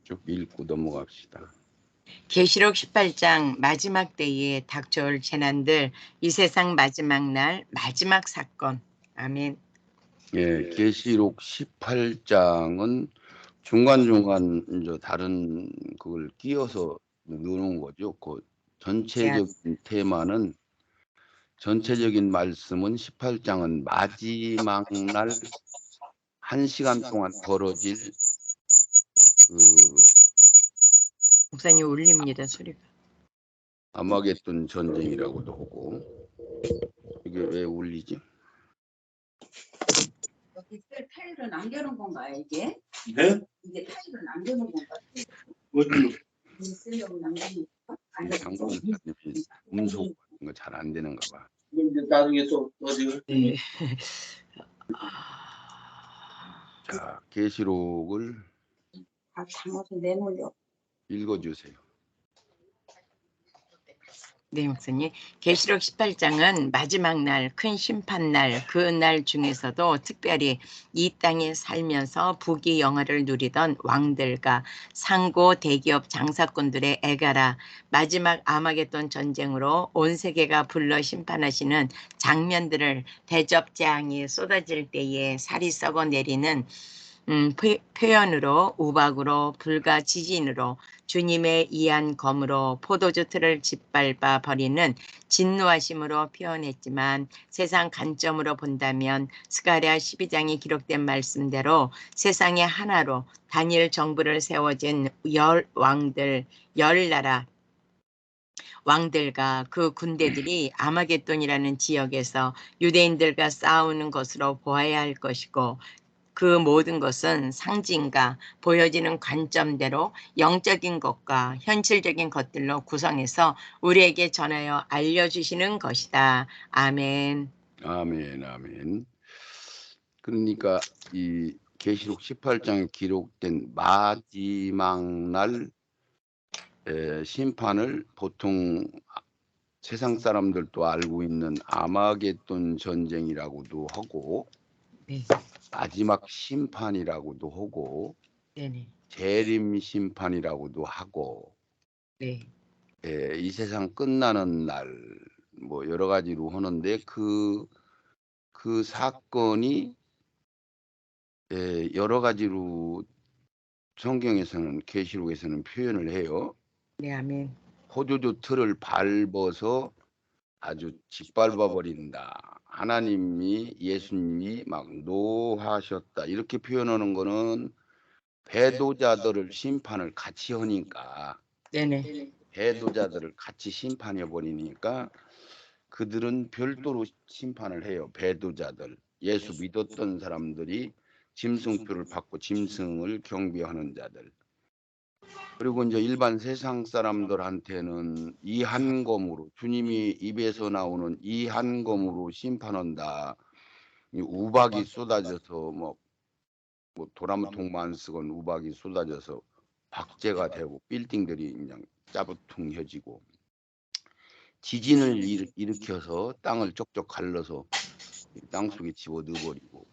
쭉 읽고 넘어갑시다. 계시록 18장 마지막 때에 닥쳐올 재난들, 이 세상 마지막 날 마지막 사건. 아멘. 예, 계시록 18장은 중간중간 이제 다른 그걸 끼워서 넣어놓은 거죠. 그 전체적인 테마는, 전체적인 말씀은 18장은 마지막 날 1시간 동안 벌어질 목사님 울립니다, 소리가. 아마겟돈 전쟁이라고도 하고. 이게 왜 울리지? 여기 타일을 남겨놓은 건가요, 이게? 네? 이게 타일을 남겨놓은 건가요? 어디로? 쓰려고 남겨놓은 건가? 장군 음소 이거 잘 안 되는가 봐. 나중에 또 어디를? 네. 자, 계시록을 아, 장어서 내놓으려. 읽어주세요. 네, 목사님. 계시록 18장은 마지막 날, 큰 심판날, 그 날 중에서도 특별히 이 땅에 살면서 부귀 영화를 누리던 왕들과 상고 대기업 장사꾼들의 애가라, 마지막 아마겟돈 전쟁으로 온 세계가 불러 심판하시는 장면들을 대접재앙이 쏟아질 때에 살이 썩어 내리는 표현으로, 우박으로, 불과 지진으로, 주님의 이한 검으로 포도주 틀을 짓밟아 버리는 진노하심으로 표현했지만, 세상 관점으로 본다면 스가랴 12장에 기록된 말씀대로 세상의 하나로 단일 정부를 세워진 열 왕들, 열 나라 왕들과 그 군대들이 아마겟돈이라는 지역에서 유대인들과 싸우는 것으로 보아야 할 것이고, 그 모든 것은 상징과 보여지는 관점대로 영적인 것과 현실적인 것들로 구성해서 우리에게 전하여 알려주시는 것이다. 아멘. 아멘, 아멘. 그러니까 이 계시록 18장에 기록된 마지막 날 심판을 보통 세상 사람들도 알고 있는 아마겟돈 전쟁이라고도 하고, 네. 마지막 심판이라고도 하고, 네네. 재림 심판이라고도 하고, 네. 이 세상 끝나는 날 뭐 여러 가지로 하는데, 그 사건이 여러 가지로 성경에서는, 계시록에서는 표현을 해요. 네, 아멘. 포도주 틀을 밟아서 아주 짓밟아 버린다. 하나님이, 예수님이 막 노하셨다. 이렇게 표현하는 거는 배도자들을 심판을 같이 하니까, 네네. 배도자들을 같이 심판해 버리니까 그들은 별도로 심판을 해요. 배도자들, 예수 믿었던 사람들이 짐승표를 받고 짐승을 경배하는 자들. 그리고 이제 일반 세상 사람들한테는 이 한 검으로, 주님이 입에서 나오는 이 한 검으로 심판한다. 이 우박이 쏟아져서 뭐 도라무통만 쓰건 우박이 쏟아져서 박제가 되고 빌딩들이 그냥 짜부퉁해지고, 지진을 일으켜서 땅을 쪽쪽 갈라서 땅속에 집어 넣어버리고,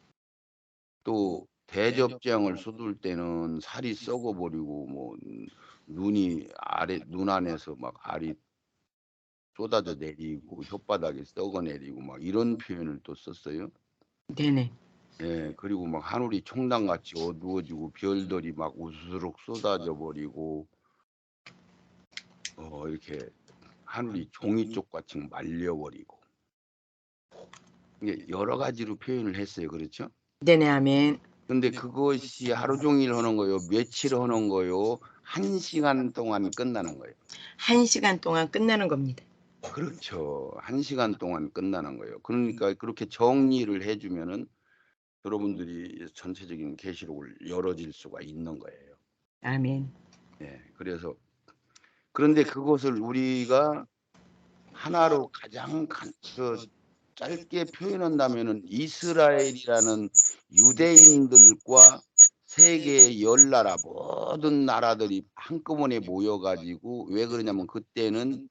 또 대접재앙을 쏟을 때는 살이 썩어버리고, 뭐 눈이 눈 안에서 막 알이 쏟아져 내리고 혓바닥에 썩어 내리고 막 이런 표현을 또 썼어요. 네네. 예, 그리고 막 하늘이 총당같이 어두워지고 별들이 막 우수스룩 쏟아져 버리고, 이렇게 하늘이 종이쪽같이 말려버리고, 이게 여러 가지로 표현을 했어요. 그렇죠? 네네, 아멘. 근데 그것이 하루 종일 하는 거요, 며칠 하는 거요, 1시간 동안 끝나는 거예요. 1시간 동안 끝나는 겁니다. 그렇죠. 1시간 동안 끝나는 거예요. 그러니까 그렇게 정리를 해주면은 여러분들이 전체적인 계시록을 열어질 수가 있는 거예요. 아멘. 예, 그래서 그런데 그것을 우리가 하나로 가장 짧게 표현한다면은, 이스라엘이라는 유대인들과 세계의 열 나라, 모든 나라들이 한꺼번에 모여가지고, 왜 그러냐면 그때는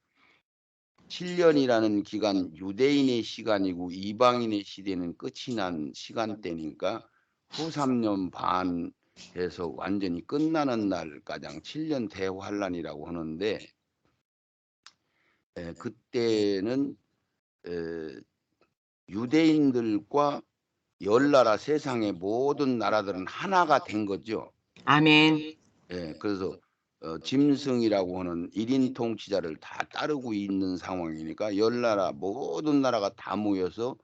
7년이라는 기간, 유대인의 시간이고 이방인의 시대는 끝이 난 시간대니까 후 3년 반에서 완전히 끝나는 날가량 7년 대환란이라고 하는데 그때는 유대인들과 열나라 세상의 모든 나라들은 하나가 된 거죠. 아멘. 그래서 짐승이라고 하는 1인 통치자를 다 따르고 있는 상황이니까 열나라 모든 나라가 다 모여서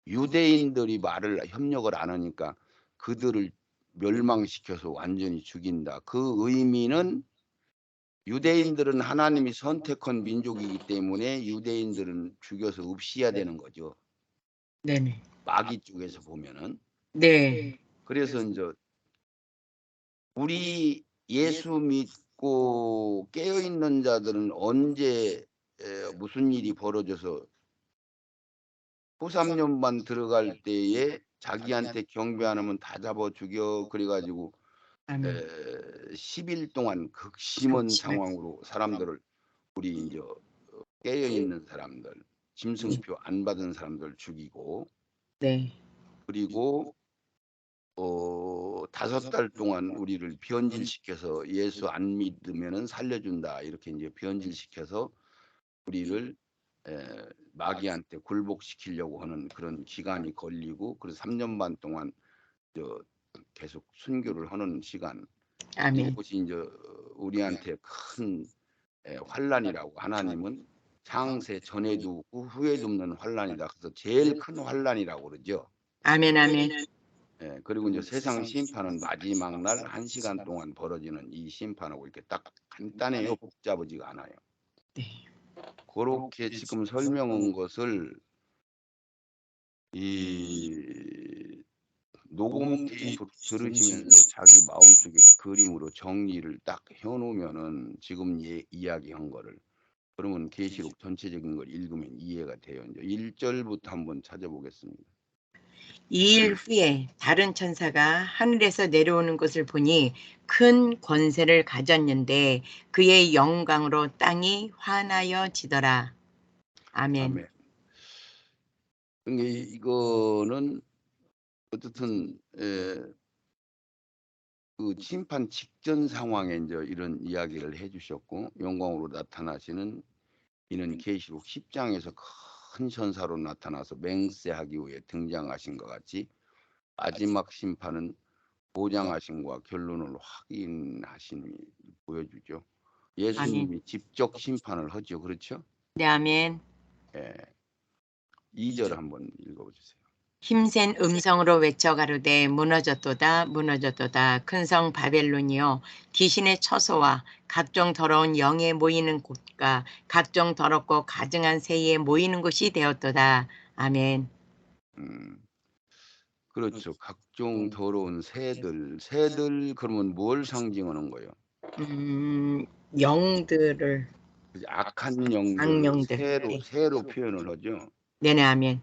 유대인들이 협력을 안 하니까 그들을 멸망시켜서 완전히 죽인다. 그 의미는 유대인들은 하나님이 선택한 민족이기 때문에 유대인들은 죽여서 없애야 되는 거죠. 네네. 마귀 쪽에서 보면은. 네. 그래서 이제 우리 예수 믿고 깨어 있는 자들은 언제 무슨 일이 벌어져서 후 3년만 들어갈 때에 자기한테 경배 안 하면 다 잡아 죽여 그래가지고 아멘. 10일 동안 극심한 극심한. 상황으로 사람들을 우리 이제 깨어 있는 사람들 짐승표 안 받은 사람들 죽이고 네. 그리고 5달 동안 우리를 변질시켜서 예수 안 믿으면은 살려준다 이렇게 이제 변질시켜서 우리를 마귀한테 굴복시키려고 하는 그런 기간이 걸리고 그래서 3년 반 동안 계속 순교를 하는 시간 아멘. 이것이 이제 우리한테 큰 환란이라고 하나님은 창세 전에도 없고 후에도 없는 환란이다. 그래서 제일 큰 환란이라고 그러죠. 아멘. 아멘. 그리고 이제 세상 심판은 마지막 날 1시간 동안 벌어지는 이 심판하고 이렇게 딱 간단해요. 복잡하지가 않아요. 네. 그렇게 지금 설명한 것을 이 녹음 테이프로 들으시면서 자기 마음속에 그림으로 정리를 딱 해놓으면은 지금 이야기한 거를 그러면 계시록 전체적인 걸 읽으면 이해가 돼요. 이제 1절부터 한번 찾아보겠습니다. 2일 후에 다른 천사가 하늘에서 내려오는 것을 보니 큰 권세를 가졌는데 그의 영광으로 땅이 환하여지더라. 아멘. 아멘. 그러니까 이거는 어쨌든 그 심판 직전 상황에 이제 이런 이야기를 해주셨고 영광으로 나타나시는 이는 계시록 10장에서 큰 천사로 나타나서 맹세하기 위해 등장하신 것 같이 마지막 심판은 보장하심과 결론을 확인하심이 보여주죠. 예수님이 직접 심판을 하죠. 그렇죠? 네, 아멘. 2절 한번 읽어주세요. 힘센 음성으로 외쳐 가로되 무너졌도다 무너졌도다 큰 성 바벨론이여 귀신의 처소와 각종 더러운 영에 모이는 곳과 각종 더럽고 가증한 새에 모이는 곳이 되었도다. 아멘. 그렇죠. 각종 더러운 새들 그러면 뭘 상징하는 거예요? 영들을 악한 영들, 악령들. 네. 새로 표현을 하죠. 네네 아멘.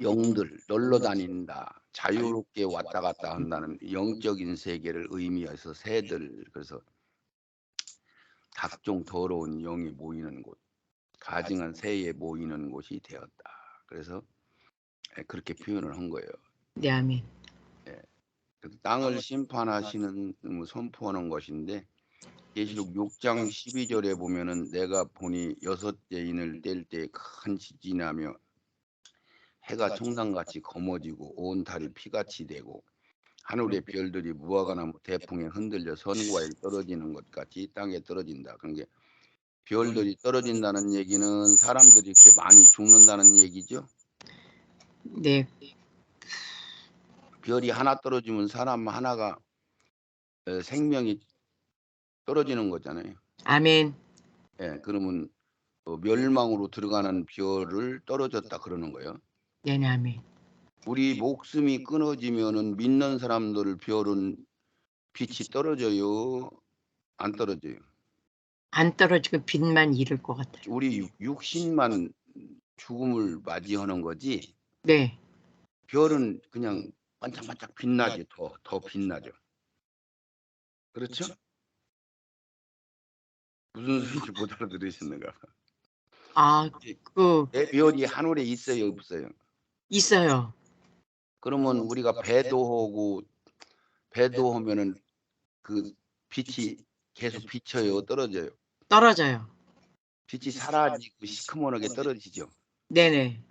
영들, 놀러 다닌다, 자유롭게 왔다 갔다 한다는 영적인 세계를 의미해서 새들, 그래서 각종 더러운 영이 모이는 곳, 가증한 새에 모이는 곳이 되었다. 그래서 그렇게 표현을 한 거예요. 네 아멘. 그래서 땅을 심판하시는 선포하는 것인데 계시록 6장 12절에 보면은 내가 보니 6째 인을 뗄 때 큰 지진이 나며 해가 청산같이 검어지고 온 달이 피같이 되고 하늘의 별들이 무화과나무 대풍에 흔들려 선과일 떨어지는 것 같이 땅에 떨어진다. 그러니까 별들이 떨어진다는 얘기는 사람들이 이렇게 많이 죽는다는 얘기죠. 네. 별이 하나 떨어지면 사람 하나가 생명이 떨어지는 거잖아요. 아멘. 그러면 멸망으로 들어가는 별을 떨어졌다 그러는 거예요. 네네 아멘. 우리 목숨이 끊어지면은 믿는 사람들 별은 빛이 떨어져요? 안 떨어져요? 안 떨어지고 빛만 잃을 것 같아요. 우리 육신만 죽음을 맞이하는 거지 네. 별은 그냥 반짝반짝 빛나지. 더 빛나죠. 그렇죠? 무슨 소리인지 못 알아들으셨는가 봐. 아, 그 별이 하늘에 있어요 없어요? 있어요. 그러면 우리가 배도하면은 그 빛이 계속 비쳐요, 떨어져요? 떨어져요. 빛이 사라지고 시커먼하게 떨어지죠. 네네.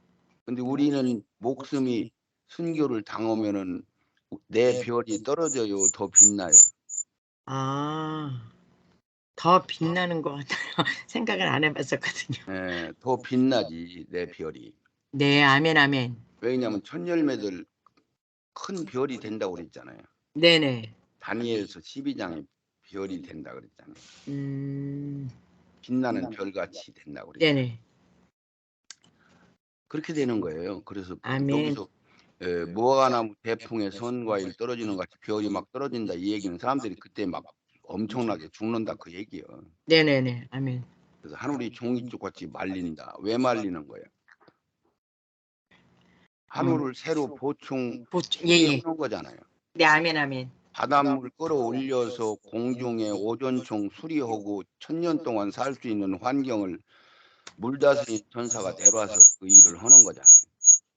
근데 우리는 목숨이 순교를 당하면은 내 별이 떨어져요, 더 빛나요? 아, 더 빛나는 것 같아요. 생각을 안 해봤었거든요. 예, 더 빛나지 내 별이. 네, 아멘, 아멘. 왜냐하면 천열매들 큰 별이 된다고 그랬잖아요. 네네. 다니엘서 12장에 별이 된다 그랬잖아요. 음, 빛나는 별같이 된다고 그랬잖아요. 네네. 그렇게 되는 거예요. 그래서 아멘. 여기서 무화과나무 대풍에 선과일 떨어지는 것 같이 별이 막 떨어진다 이 얘기는 사람들이 그때 막 엄청나게 죽는다 그 얘기예요. 네네네. 아멘. 그래서 하늘이 종이쪽 같이 말린다. 왜 말리는 거예요? 하늘을 새로 보충 예. 수리하는 거잖아요. 네, 아멘, 아멘. 바닷물 끌어올려서 공중에 오존총 수리하고 1000년 동안 살 수 있는 환경을 물다스린 천사가 내려와서 그 일을 하는 거잖아요.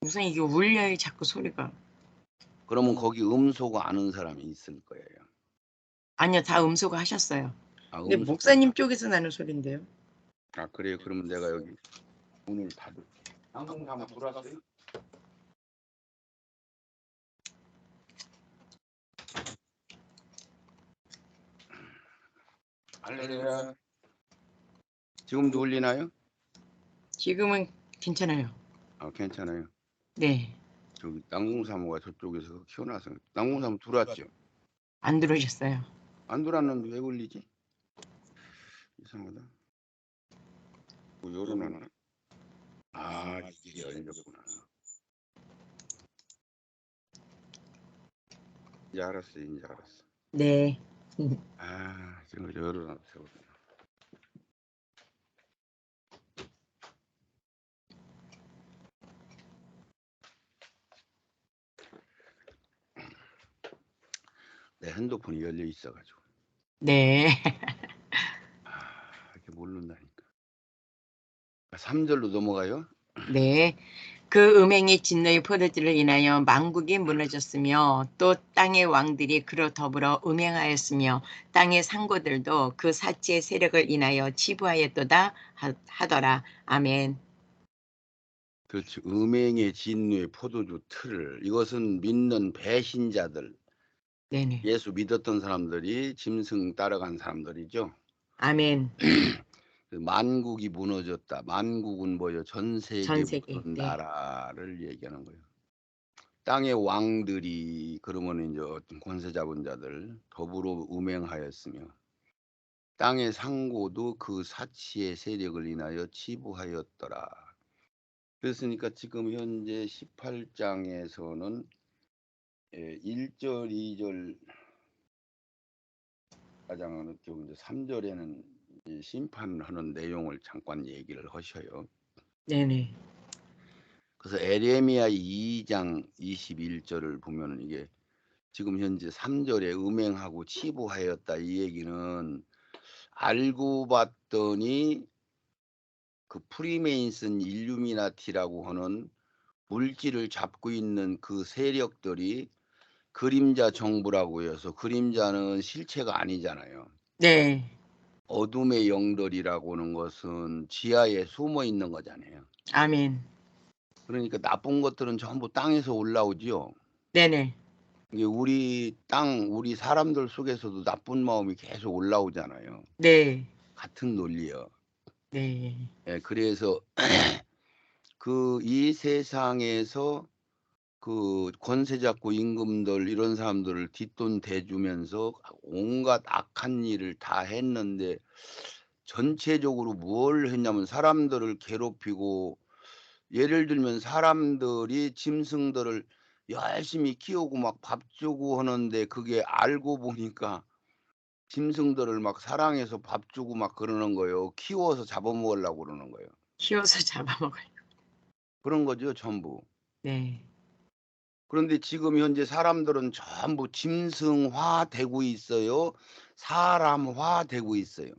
무슨 이게 울려요, 자꾸 소리가. 그러면 거기 음소거 아는 사람이 있을 거예요. 아니요, 다 음소거 하셨어요. 아, 근데 음소거. 목사님 쪽에서 나는 소리인데요. 아, 그래요? 그러면 내가 여기 문을 닫을. 방송 한번 들어왔어요? 할렐루야. 지금도 울리나요? 지금은 괜찮아요. 아, 괜찮아요. 네, 저기 난공사모가 저쪽에서 키워놔서 난공사모 들어왔죠? 안 들어오셨어요. 안 들어왔는데 왜 울리지? 이상하다. 뭐 열어놔나? 아, 이게 열렸구나. 이제 알았어, 이제 알았어. 네. 아, 지금 열어놨어. 내 핸드폰이 열려 있어가지고. 네. 이렇게 모른다니까. 3절로 넘어가요. 네. 그 음행의 진노의 포도주를 인하여 만국이 무너졌으며 또 땅의 왕들이 그로 더불어 음행하였으며 땅의 상고들도 그 사치의 세력을 인하여 치부하였도다 하더라. 아멘. 그렇죠. 음행의 진노의 포도주 틀을 이것은 믿는 배신자들, 네네. 예수 믿었던 사람들이 짐승 따라간 사람들이죠. 아멘. 그 만국이 무너졌다. 만국은 뭐예요? 전 세계 전 세계. 모든 네. 나라를 얘기하는 거예요. 땅의 왕들이 그러면 이제 어떤 권세 잡은 자들 더불어 음행하였으며 땅의 상고도 그 사치의 세력을 인하여 치부하였더라. 그랬으니까 지금 현재 18장에서는 1절, 2절 가장은 어떻게 이제 3절에는 심판하는 내용을 잠깐 얘기를 하셔요. 네네. 그래서 에레미야 2장 21절을 보면은 이게 지금 현재 3절에 음행하고 치부하였다 이 얘기는 알고 봤더니 그 프리메이슨 일루미나티라고 하는 물질을 잡고 있는 그 세력들이 그림자 정부라고 해서 그림자는 실체가 아니잖아요. 네. 어둠의 영들이라고 하는 것은 지하에 숨어 있는 거잖아요. 아멘. 그러니까 나쁜 것들은 전부 땅에서 올라오지요. 네네. 이게 우리 사람들 속에서도 나쁜 마음이 계속 올라오잖아요. 네. 같은 논리요. 네. 예, 그래서 이 세상에서 그 권세 잡고 임금들 이런 사람들을 뒷돈 대주면서 온갖 악한 일을 다 했는데 전체적으로 뭘 했냐면 사람들을 괴롭히고 예를 들면 사람들이 짐승들을 열심히 키우고 막 밥 주고 하는데 그게 알고 보니까 짐승들을 막 사랑해서 밥 주고 막 그러는 거예요. 키워서 잡아먹으려고 그러는 거예요. 키워서 잡아먹어요. 그런 거죠, 전부. 네. 그런데 지금 현재 사람들은 전부 짐승화되고 있어요. 사람화되고 있어요.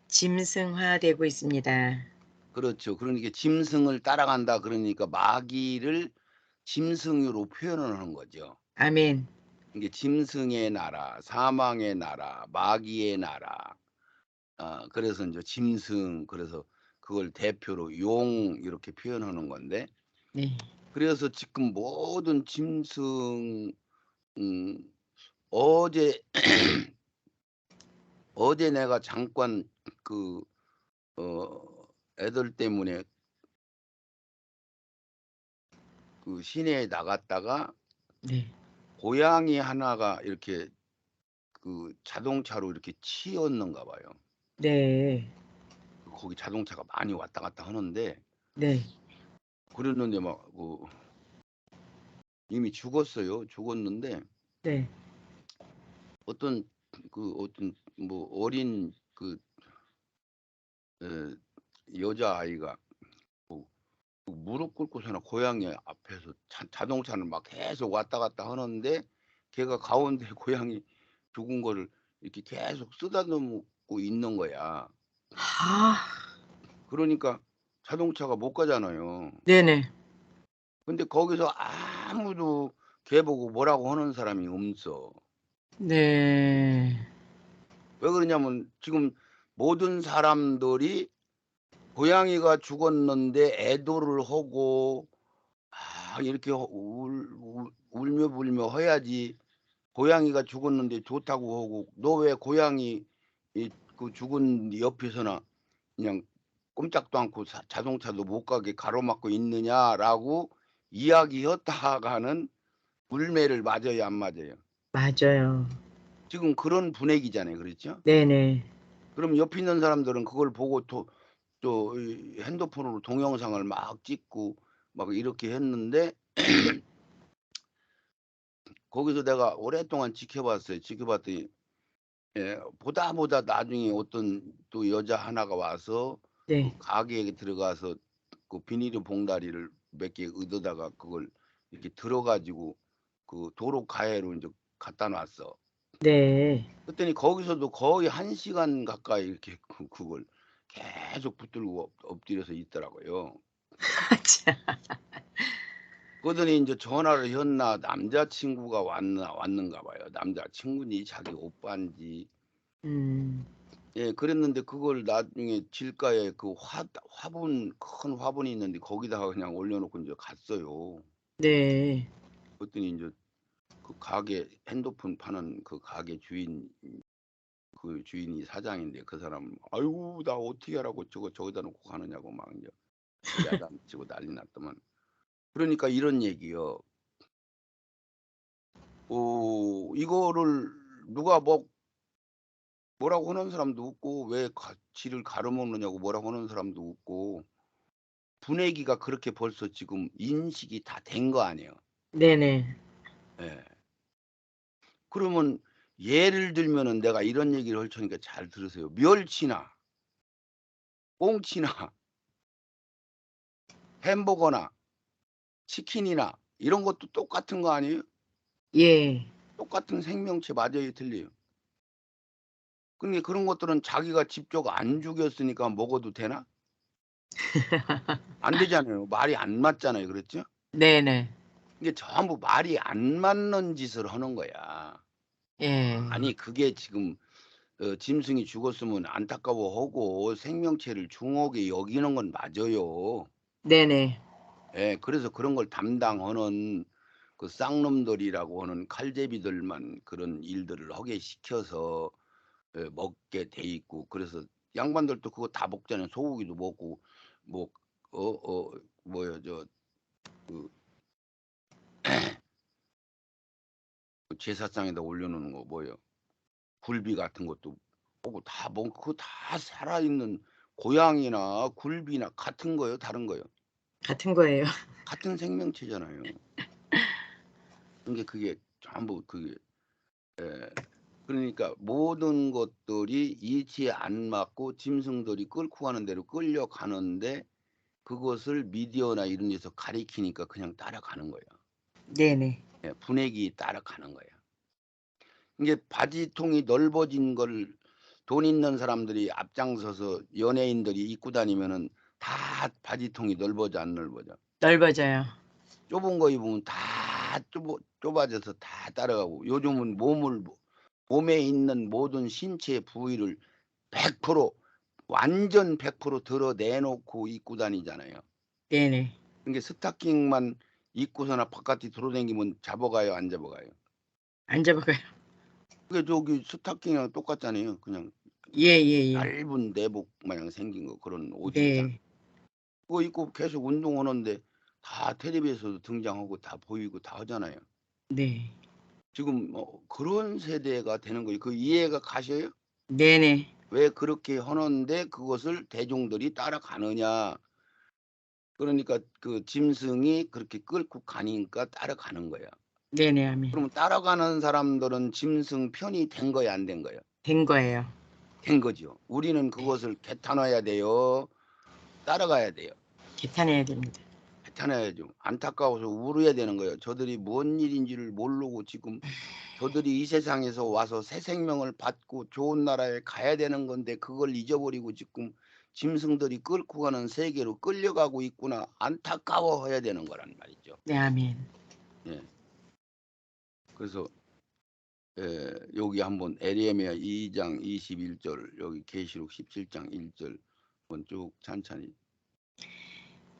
짐승화되고 있습니다. 그렇죠. 그러니까 짐승을 따라간다 그러니까 마귀를 짐승으로 표현을 하는 거죠. 아멘. 이게 짐승의 나라, 사망의 나라, 마귀의 나라. 그래서 이제 짐승, 그래서 그걸 대표로 용 이렇게 표현하는 건데, 네. 그래서 지금 모든 짐승, 음, 어제 어제 내가 잠깐 그 애들 때문에 그 시내에 나갔다가 네. 고양이 하나가 이렇게 그 자동차로 이렇게 치였는가 봐요. 네. 거기 자동차가 많이 왔다 갔다 하는데, 네. 그랬는데 막 이미 죽었어요. 죽었는데 네. 어떤 뭐 어린 에, 여자아이가 뭐 무릎 꿇고서나 고양이 앞에서 자동차는 막 계속 왔다 갔다 하는데, 걔가 가운데 고양이 죽은 거를 이렇게 계속 쓰다듬고 있는 거야. 아. 그러니까 자동차가 못 가잖아요. 네네. 근데 거기서 아무도 걔 보고 뭐라고 하는 사람이 없어. 네. 왜 그러냐면 지금 모든 사람들이 고양이가 죽었는데 애도를 하고 이렇게 울며 해야지. 고양이가 죽었는데 좋다고 하고, 너 왜 고양이 그 죽은 옆에서나 그냥 꼼짝도 않고 자동차도 못 가게 가로막고 있느냐라고 이야기했다가는 물매를 맞아요, 안 맞아요? 맞아요. 지금 그런 분위기잖아요, 그렇죠? 네네. 그럼 옆에 있는 사람들은 그걸 보고 또 핸드폰으로 동영상을 막 찍고 막 이렇게 했는데, 거기서 내가 오랫동안 지켜봤어요. 지켜봤더니 보다 나중에 어떤 또 여자 하나가 와서 그 네. 가게에 들어가서 그 비닐 봉다리를 몇 개 얻어다가 그걸 이렇게 들어 가지고 그 도로 가해로 인제 갖다 놨어. 네. 그랬더니 거기서도 거의 1 시간 가까이 이렇게 그걸 계속 붙들고 엎드려서 있더라고요. 참. 그러더니 인제 전화를 했나 남자 친구가 왔는가 봐요. 남자 친구인지 자기 오빠인지. 음. 예, 그랬는데 그걸 나중에 길가에 그 화분, 큰 화분이 있는데 거기다가 그냥 올려 놓고 인제 갔어요. 네. 그랬더니 인제 그 가게 핸드폰 파는 그 가게 그 주인이 사장인데, 그 사람은 "아이고 나 어떻게 하라고 저기다 놓고 가느냐."고 막 인제 야단치고 난리 났더만. 그러니까 이런 얘기요. 이거를 누가 뭐라고 하는 사람도 없고, 왜 지를 가로먹느냐고 뭐라고 하는 사람도 없고, 분위기가 그렇게 벌써 지금 인식이 다 된 거 아니에요. 네네. 예. 그러면 예를 들면은 내가 이런 얘기를 할 테니까 잘 들으세요. 멸치나 꽁치나 햄버거나 치킨이나 이런 것도 똑같은 거 아니에요? 예. 똑같은 생명체 맞아요, 틀려요? 근데 그런 것들은 자기가 직접 안 죽였으니까 먹어도 되나? 안 되잖아요. 말이 안 맞잖아요. 그렇죠? 네네. 이게 전부 말이 안 맞는 짓을 하는 거야. 예. 아니 그게 지금 짐승이 죽었으면 안타까워하고 생명체를 중하게 여기는 건 맞아요. 네네. 예. 그래서 그런 걸 담당하는 그 쌍놈들이라고 하는 칼제비들만 그런 일들을 하게 시켜서 먹게 돼 있고, 그래서 양반들도 그거 다 먹잖아요. 소고기도 먹고 뭐 뭐야 그 그 제사상에다 올려 놓는 거 뭐예요? 굴비 같은 것도 보고 다 그거 다 살아있는 고양이나 굴비나 같은 거예요, 다른 거예요? 같은 거예요. 같은 생명체잖아요. 그게 전부 그게 예. 그러니까 모든 것들이 이치에 안 맞고 짐승들이 끌고 가는 대로 끌려가는데, 그것을 미디어나 이런 데서 가리키니까 그냥 따라가는 거예요. 네네. 예, 분위기 따라가는 거예요. 이게 바지통이 넓어진 걸 돈 있는 사람들이 앞장서서 연예인들이 입고 다니면은 다 바지통이 넓어져 안 넓어져? 넓어져요. 좁은 거 입으면 다 좁아져서 다 따라가고 요즘은 몸에 있는 모든 신체 부위를 100% 완전 100% 드러내놓고 입고 다니잖아요. 네네. 그러니까 스타킹만 입고서나 바깥에 돌아다니면 잡아가요, 안 잡아가요? 안 잡아가요. 그게 저기 스타킹이랑 똑같잖아요. 그냥 예예예. 얇은 내복 마냥 생긴 거 그런 옷이 있잖아. 네. 그거 입고 계속 운동하는데 다 텔레비에서도 등장하고 다 보이고 다 하잖아요. 네. 지금 그런 세대가 되는 거예요. 그 이해가 가셔요? 네네. 왜 그렇게 하는데 그것을 대중들이 따라가느냐. 그러니까 그 짐승이 그렇게 끌고 가니까 따라가는 거야. 네네. 아멘. 그러면 따라가는 사람들은 짐승 편이 된 거야, 안 된 거야? 된 거예요. 된 거죠. 우리는 그것을 개탄해야 돼요. 따라가야 돼요. 개탄해야 됩니다. 개탄해야죠. 안타까워서 울어야 되는 거예요. 저들이 뭔 일인지를 모르고 지금 저들이 이 세상에서 와서 새 생명을 받고 좋은 나라에 가야 되는 건데 그걸 잊어버리고 지금 짐승들이 끌고 가는 세계로 끌려가고 있구나. 안타까워해야 되는 거란 말이죠. 네. 아멘. 예. 그래서 여기 한번 에레미야 2장 21절 여기 계시록 17장 1절 한번 쭉 찬찬히.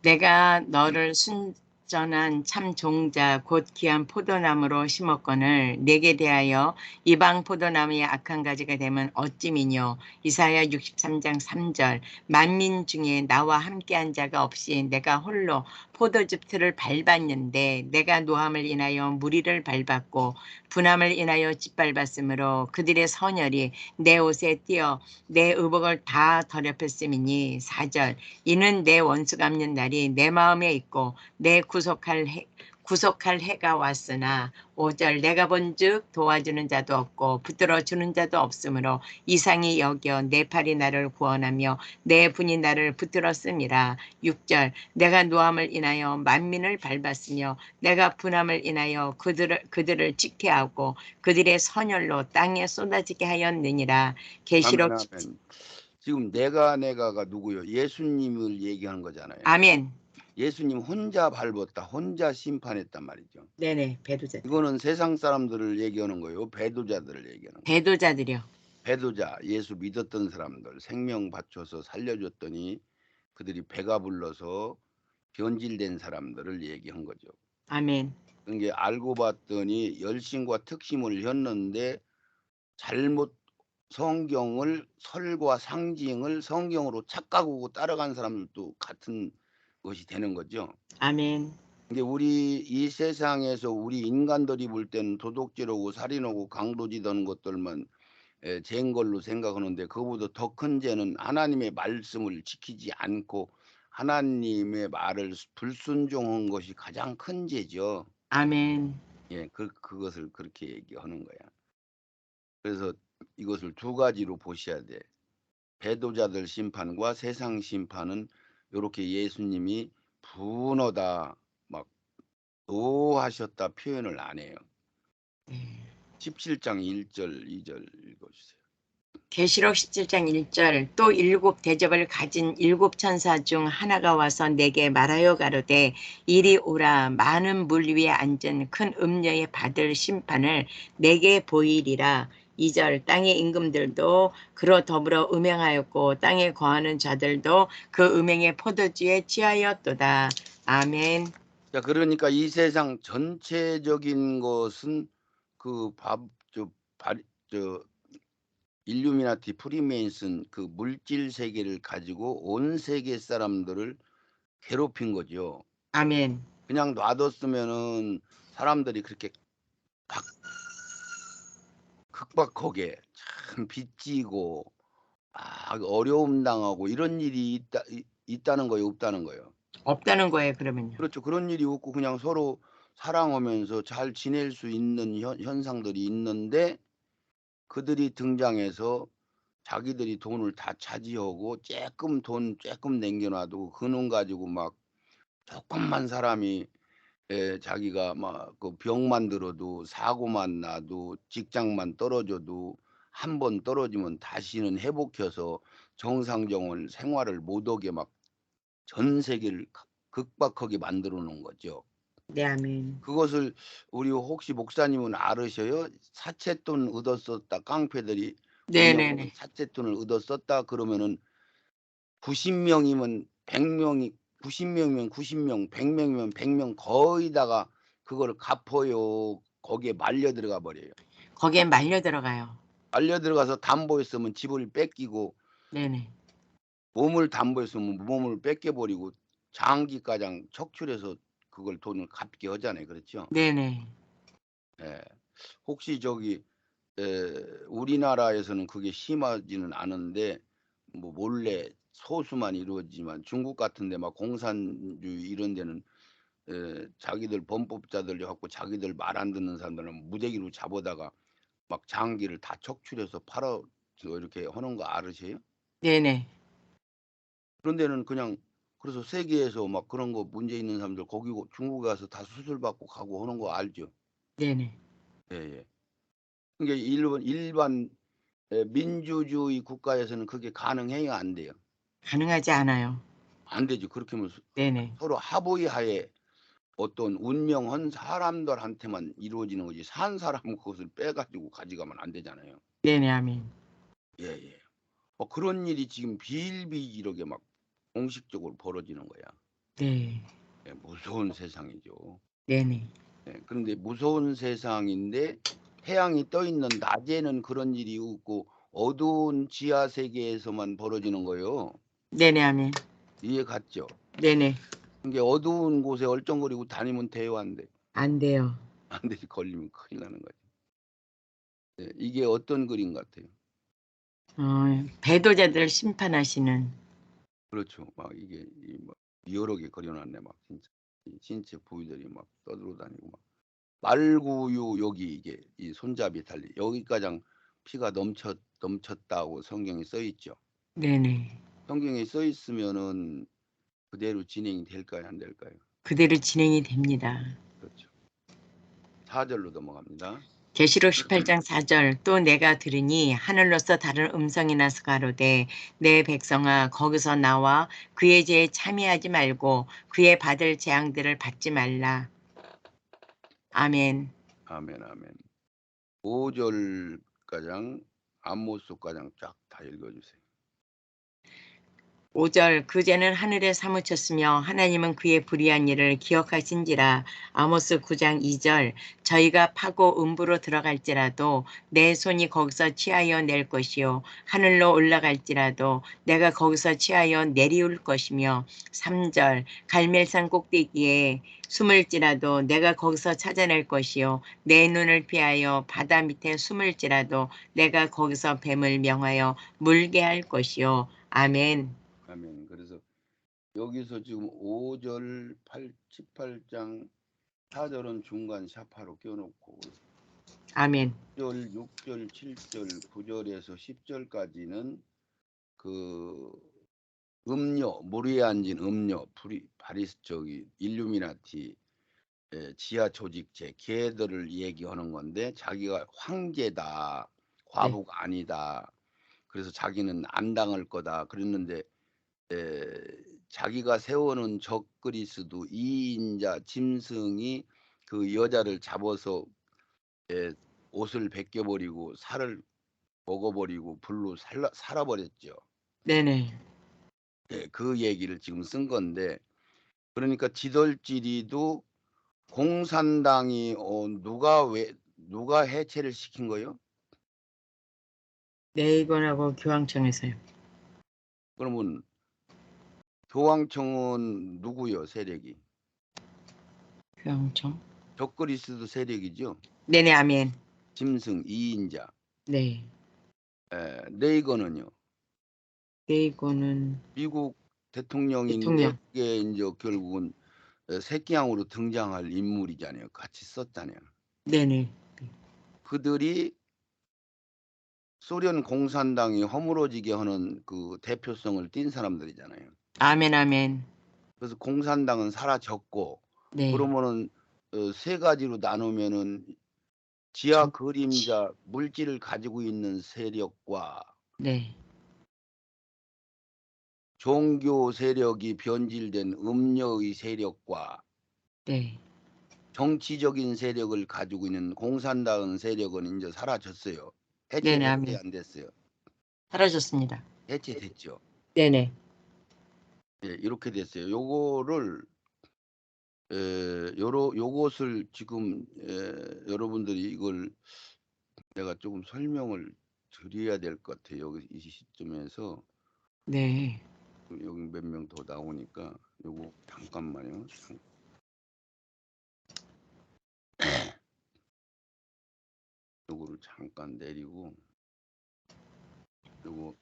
내가 너를 순전한 참 종자 곧 귀한 포도나무로 심었거늘 내게 대하여 이방 포도나무의 악한 가지가 되면 어찌미뇨. 이사야 63장 3절. 만민 중에 나와 함께한 자가 없이 내가 홀로 포도즙 틀을 밟았는데 내가 노함을 인하여 무리를 밟았고 분함을 인하여 짓밟았으므로 그들의 선열이 내 옷에 띄어 내 의복을 다 더럽혔음이니. 4절. 이는 내 원수 갚는 날이 내 마음에 있고 내 구속할 해가 왔으나. 5절. 내가 본즉 도와주는 자도 없고 붙들어 주는 자도 없으므로 이상히 여겨 내 팔이 나를 구원하며 내 분이 나를 붙들었음이라. 6절. 내가 노함을 인하여 만민을 밟았으며 내가 분함을 인하여 그들을 지켜하고 그들의 선열로 땅에 쏟아지게 하였느니라. 아멘, 계시록. 아멘. 지금 내가가 누구요? 예수님을 얘기하는 거잖아요. 아멘. 예수님 혼자 밟았다. 혼자 심판했단 말이죠. 네네. 배도자들. 이거는 세상 사람들을 얘기하는 거예요. 배도자들을 얘기하는 거예요. 배도자들이요. 배도자, 예수 믿었던 사람들, 생명 바쳐서 살려줬더니 그들이 배가 불러서 변질된 사람들을 얘기한 거죠. 아멘. 그게 알고 봤더니 열심과 특심을 했는데 잘못 성경을 설과 상징을 성경으로 착각하고 따라간 사람들도 같은 것이 되는 거죠. 아멘. 근데 우리 이 세상에서 우리 인간들이 볼 때는 도둑질하고 살인하고 강도지던 것들만 죄인 걸로 생각하는데 그거보다 더 큰 죄는 하나님의 말씀을 지키지 않고 하나님의 말을 불순종한 것이 가장 큰 죄죠. 아멘. 예, 그것을 그렇게 얘기하는 거야. 그래서 이것을 두 가지로 보셔야 돼. 배도자들 심판과 세상 심판은 요렇게 예수님이 분하다 막 노하셨다 표현을 안 해요. 17장 1절 2절 읽어주세요. 계시록 17장 1절. 또 일곱 대접을 가진 일곱 천사 중 하나가 와서 내게 말하여 가로되 이리 오라. 많은 물 위에 앉은 큰 음녀의 받을 심판을 내게 보이리라. 2절. 땅의 임금들도 그로 더불어 음행하였고 땅에 거하는 자들도 그 음행의 포도주에 취하였도다. 아멘. 자, 그러니까 이 세상 전체적인 것은 그 일루미나티 프리메이슨 그 물질 세계를 가지고 온 세계 사람들을 괴롭힌 거죠. 아멘. 그냥 놔뒀으면은 사람들이 그렇게 극박하게 참 빚지고 어려움 당하고 이런 일이 있다는 거예요, 없다는 거예요? 없다는 거예요, 그러면요. 그렇죠. 그런 일이 없고 그냥 서로 사랑하면서 잘 지낼 수 있는 현상들이 있는데 그들이 등장해서 자기들이 돈을 다 차지하고 돈 조금 남겨놔도 그 돈 가지고 막 조금만 사람이 자기가 막 그 병만 들어도 사고만 나도 직장만 떨어져도 한 번 떨어지면 다시는 회복해서 정상적인 생활을 못하게 막 전 세계를 극박하게 만들어 놓은 거죠. 네, 아멘. 그것을 우리 혹시 목사님은 알으셔요? 사채돈 얻었었다. 깡패들이 네네네. 운영하는 사채돈을 얻었었다. 그러면은 90명이면 100명이 90명이면 90명, 100명이면 100명 거의 다가 그거를 갚아요. 거기에 말려 들어가 버려요. 거기에 말려 들어가요. 말려 들어가서 담보했으면 집을 뺏기고 네네. 몸을 담보했으면 몸을 뺏겨 버리고 장기가장 척출해서 그걸 돈을 갚게 하잖아요. 그렇죠? 네네. 예. 혹시 저기 우리나라에서는 그게 심하지는 않은데 뭐 몰래 소수만 이루어지지만 중국 같은 데 막 공산주의 이런 데는 자기들 범법자들 갖고 자기들 말 안 듣는 사람들은 무대기로 잡아다가 막 장기를 다 척출해서 팔아 이렇게 하는 거 알으세요? 네네. 그런 데는 그냥 그래서 세계에서 막 그런 거 문제 있는 사람들 거기 중국에 가서 다 수술받고 가고 하는 거 알죠? 네네. 예예. 그게 일반 민주주의 국가에서는 그게 가능해요, 안 돼요? 가능하지 않아요. 안 되죠. 그렇게 하면 네네. 서로 합의 하에 어떤 운명한 사람들한테만 이루어지는 거지 산 사람은 그것을 빼 가지고 가져가면 안 되잖아요. 네네, 아멘. 예예. 그런 일이 지금 비일비재하게 막 공식적으로 벌어지는 거야. 네. 예, 무서운 세상이죠. 네네. 예, 그런데 무서운 세상인데 태양이 떠 있는 낮에는 그런 일이 없고 어두운 지하 세계에서만 벌어지는 거예요. 네네, 아멘. 이해 갔죠? 네네. 이게 어두운 곳에 얼쩡거리고 다니면 돼요, 안 돼? 안 돼요. 안 되지. 걸리면 큰일 나는 거지. 네, 이게 어떤 그림 같아요? 배도자들을 심판하시는. 그렇죠. 막 이게 막 여러 개 그려놨네, 막 진짜. 이 신체 부위들이 막 떠들어다니고 막 말구유 여기 이게 이 손잡이 달리 여기가장 피가 넘쳤다고 성경에 써 있죠. 네네. 성경에 써 있으면은 그대로 진행이 될까요, 안 될까요? 그대로 진행이 됩니다. 그렇죠. 4절로 넘어갑니다. 계시록 18장 4절 또 내가 들으니 하늘로서 다른 음성이 나서 가로되 내 백성아 거기서 나와 그의 죄에 참여하지 말고 그의 받을 재앙들을 받지 말라. 아멘. 아멘, 아멘. 5절가장 아모스가장 쫙 다 읽어주세요. 5절 그 죄는 하늘에 사무쳤으며 하나님은 그의 불의한 일을 기억하신지라. 아모스 9장 2절 저희가 파고 음부로 들어갈지라도 내 손이 거기서 취하여 낼 것이요 하늘로 올라갈지라도 내가 거기서 취하여 내리올 것이며. 3절 갈멜산 꼭대기에 숨을지라도 내가 거기서 찾아낼 것이요 내 눈을 피하여 바다 밑에 숨을지라도 내가 거기서 뱀을 명하여 물게 할 것이요. 아멘. 아멘. 그래서 여기서 지금 5절 18장 4절은 중간 샤파로 껴놓고 아멘. 5절, 6절, 7절, 9절에서 10절까지는 그 음료, 물에 앉은 음료, 바리스 저기 일루미나티 지하 조직체 걔들을 얘기하는 건데 자기가 황제다, 네. 과부가 아니다. 그래서 자기는 안 당할 거다. 그랬는데 자기가 세워놓은 적그리스도 이인자 짐승이 그 여자를 잡아서 옷을 벗겨버리고 살을 먹어버리고 불로 살아버렸죠. 네네. 그 얘기를 지금 쓴 건데 그러니까 지덜지리도 공산당이 누가 해체를 시킨 거요? 네이건하고 교황청에서요. 그러면 교황청은 누구요? 세력이? 교황청. 적그리스도 세력이죠. 네네, 아멘. 짐승 이인자. 네. 레이건은요. 네이건은 미국 대통령인데 대통령. 그게 이제 결국은 새끼양으로 등장할 인물이잖아요. 같이 썼잖아요. 네네. 그들이 소련 공산당이 허물어지게 하는 그 대표성을 띈 사람들이잖아요. 아멘, 아멘. 그래서 공산당은 사라졌고 네. 그러면은 세 가지로 나누면은 지하 정, 그림자 물질을 가지고 있는 세력과 네. 종교 세력이 변질된 음녀의 세력과 네. 정치적인 세력을 가지고 있는 공산당 세력은 이제 사라졌어요. 네네, 해체됐어요, 아멘. 안 됐어요? 사라졌습니다. 해체됐죠. 네네. 예, 이렇게 됐어요. 요거를 요것을 지금 여러분들이 이걸 내가 조금 설명을 드려야 될 것 같아요. 여기 이 시점에서 네. 여기 몇 명 더 나오니까 요거 잠깐만요. 요거를 잠깐 내리고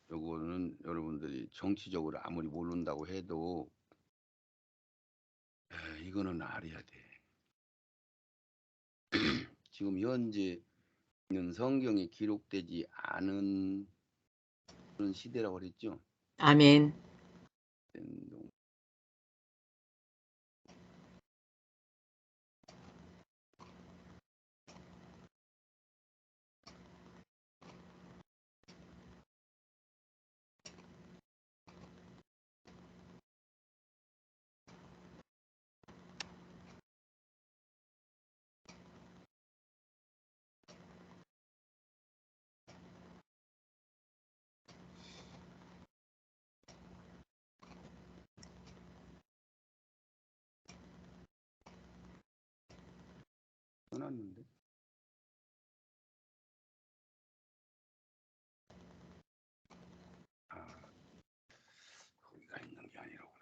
요거는 여러분들이 정치적으로 아무리 모른다고 해도 이거는 알아야 돼. 지금 현재 있는 성경에 기록되지 않은 그런 시대라고 그랬죠. 아멘. 떠났는데. 아, 거기가 있는 게 아니라구나.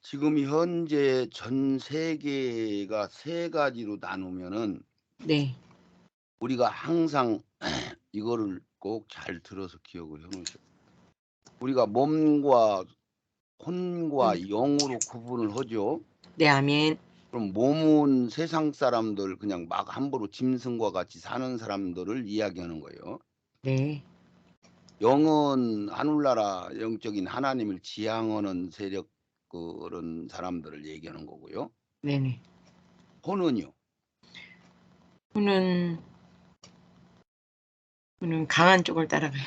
지금 현재 전 세계가 세 가지로 나누면은 네. 우리가 항상 이거를 꼭 잘 들어서 기억을 해놓으셔. 우리가 몸과 혼과 영으로 구분을 하죠. 네, 아멘. 그럼 몸은 세상 사람들 그냥 막 함부로 짐승과 같이 사는 사람들을 이야기하는 거예요. 네. 영은 하늘나라 영적인 하나님을 지향하는 세력 그런 사람들을 얘기하는 거고요. 네네. 혼은요. 후는 강한 쪽을 따라가요.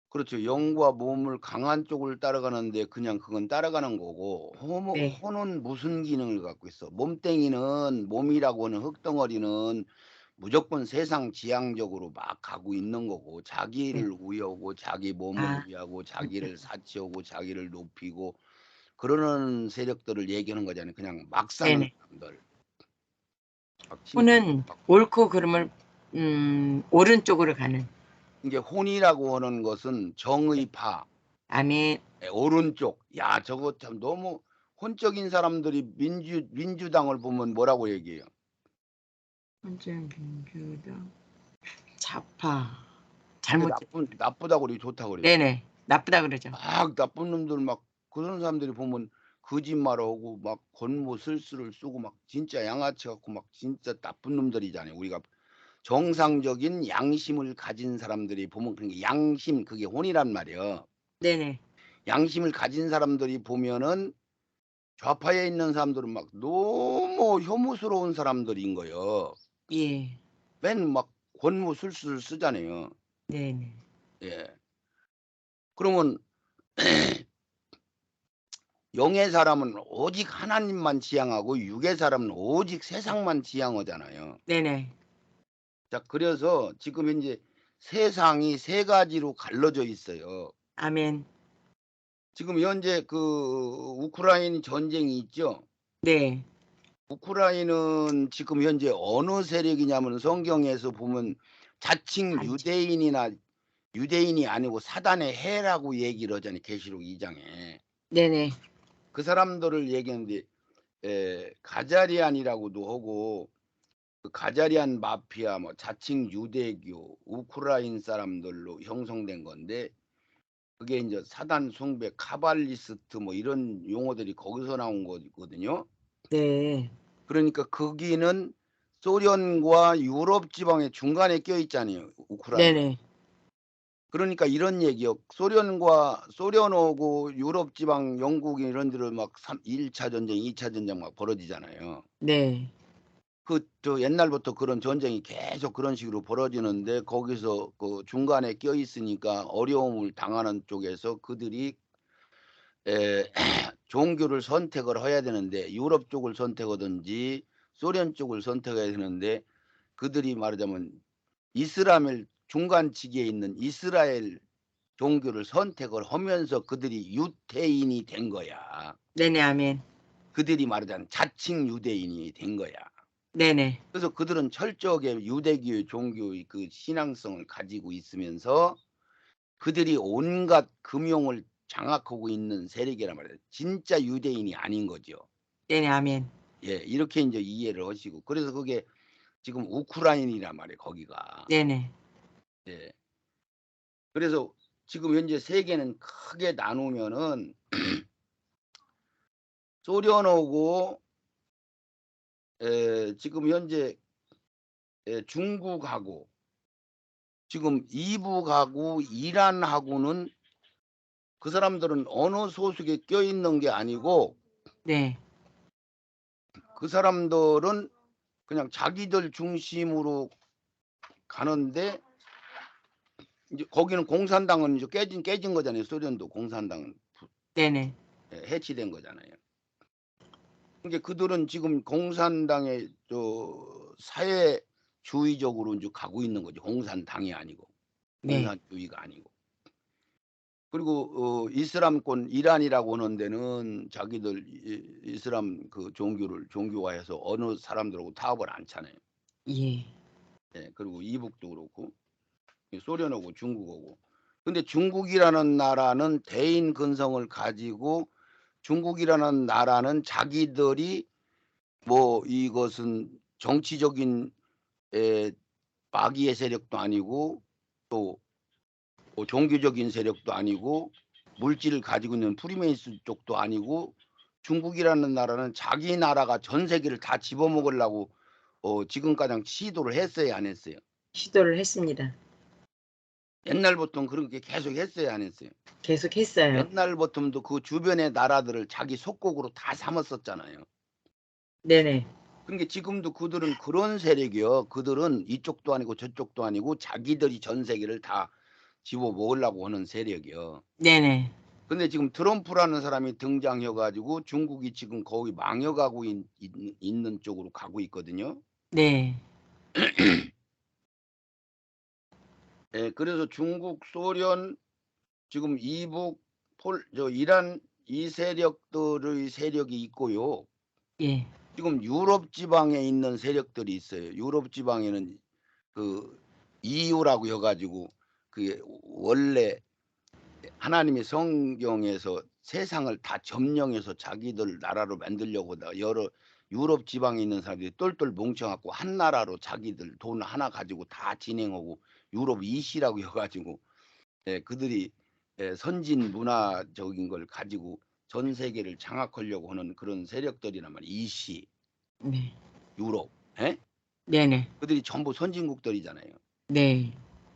그렇죠. 영과 몸을 강한 쪽을 따라가는데 그냥 그건 따라가는 거고 네. 혼은 무슨 기능을 갖고 있어? 몸뚱이는 몸이라고 하는 흙덩어리는 무조건 세상 지향적으로 막 가고 있는 거고 네. 자기를 위하고 자기 몸을 아, 위하고 자기를 사치하고 자기를 높이고 그러는 세력들을 얘기하는 거잖아요. 그냥 막 사는 네네. 사람들. 막 후는 옳고 그름을 오른쪽으로 가는. 이게 혼이라고 하는 것은 정의 네. 파, 아멘. 오른쪽. 야, 저거 참 너무 혼적인 사람들이 민주당을 보면 뭐라고 얘기해요? 혼자 민주당 좌파 근데 잘못. 나쁘다고 그러지 좋다고 그래요. 네네. 나쁘다 그러죠. 막 나쁜 놈들 막 그런 사람들이 보면 거짓말하고 막 권모 술수를 쓰고 막 진짜 양아치 같고 막 진짜 나쁜 놈들이잖아요. 우리가 정상적인 양심을 가진 사람들이 보면 그런 게 양심 그게 혼이란 말이에요. 네네. 양심을 가진 사람들이 보면은 좌파에 있는 사람들은 막 너무 혐오스러운 사람들인 거예요. 예. 맨 막 권모술수를 쓰잖아요. 네네. 예. 그러면 영의 사람은 오직 하나님만 지향하고 육의 사람은 오직 세상만 지향하잖아요. 네네. 자, 그래서 지금 현재 세상이 세 가지로 갈라져 있어요. 아멘. 지금 현재 그 우크라이나 전쟁이 있죠. 네. 우크라이나는 지금 현재 어느 세력이냐면 성경에서 보면 자칭 아니죠. 유대인이 아니고 사단의 해라고 얘기를 하잖아요. 계시록 2장에. 네네. 그 사람들을 얘기하는데 가자리안이라고도 하고 그 가자리안 마피아 뭐 자칭 유대교 우크라인 사람들로 형성된 건데 그게 이제 사단 숭배, 카발리스트 뭐 이런 용어들이 거기서 나온 거거든요. 네. 그러니까 거기는 소련과 유럽 지방의 중간에 껴 있잖아요. 우크라이나. 네네. 그러니까 이런 얘기요. 소련하고 유럽 지방 영국 이런 데로 막 1차 전쟁, 2차 전쟁 막 벌어지잖아요. 네. 저 옛날부터 그런 전쟁이 계속 그런 식으로 벌어지는데 거기서 그 중간에 껴 있으니까 어려움을 당하는 쪽에서 그들이 종교를 선택을 해야 되는데 유럽 쪽을 선택하든지 소련 쪽을 선택해야 되는데 그들이 말하자면 이슬람을 중간지기에 있는 이스라엘 종교를 선택을 하면서 그들이 유태인이 된 거야. 네네. 아멘. 그들이 말하자면 자칭 유대인이 된 거야. 네네. 그래서 그들은 철저하게 유대교의 종교의 그 신앙성을 가지고 있으면서 그들이 온갖 금용을 장악하고 있는 세력이란 말이에요. 진짜 유대인이 아닌 거죠. 네네. 아멘. 예, 이렇게 이제 이해를 하시고 그래서 그게 지금 우크라이나란 말이에요. 거기가. 네네. 예. 그래서 지금 현재 세계는 크게 나누면은 소련하고 지금 현재 중국하고 지금 이북하고 이란하고는 그 사람들은 어느 소속에 껴있는 게 아니고 네. 그 사람들은 그냥 자기들 중심으로 가는데 이제 거기는 공산당은 이제 깨진 거잖아요. 소련도 공산당은 네네. 해치된 거잖아요. 그러니까 그들은 지금 공산당의 저 사회주의적으로 이제 가고 있는 거죠. 공산당이 아니고 네. 공산주의가 아니고. 그리고 이슬람권 이란이라고 하는 데는 자기들 이슬람 그 종교를 종교화해서 어느 사람들하고 타협을 안 차네요. 예. 예, 그리고 이북도 그렇고 소련하고 중국하고. 근데 중국이라는 나라는 대인 근성을 가지고 중국이라는 나라는 자기들이 뭐 이것은 정치적인 마귀의 세력도 아니고 또 뭐 종교적인 세력도 아니고 물질을 가지고 있는 프리메이슨 쪽도 아니고 중국이라는 나라는 자기 나라가 전 세계를 다 집어먹으려고 지금까지 시도를 했어요, 안 했어요? 시도를 했습니다. 옛날부터는 그렇게 계속 했어요, 안 했어요? 계속 했어요. 옛날부터도 그 주변의 나라들을 자기 속국으로 다 삼았었잖아요. 네네. 그러니까 지금도 그들은 그런 세력이요. 그들은 이쪽도 아니고 저쪽도 아니고 자기들이 전 세계를 다 집어먹으려고 하는 세력이요. 네네. 근데 지금 트럼프라는 사람이 등장해 가지고 중국이 지금 거의 망해가고 있는 쪽으로 가고 있거든요. 네. 예, 그래서 중국, 소련, 지금 이북, 이란 이 세력들의 세력이 있고요. 예. 지금 유럽 지방에 있는 세력들이 있어요. 유럽 지방에는 그 EU라고 해가지고 그게 원래 하나님의 성경에서 세상을 다 점령해서 자기들 나라로 만들려고 여러 유럽 지방에 있는 사람들이 똘똘 뭉쳐갖고 한 나라로 자기들 돈 하나 가지고 다 진행하고 유럽 이시라고 해가지고 그들이 선진 문화적인 걸 가지고 전 세계를 장악하려고 하는 그런 세력들이란 말이에요. 이시, 네. 유럽, 예? 네네. 그들이 전부 선진국들이잖아요. 네.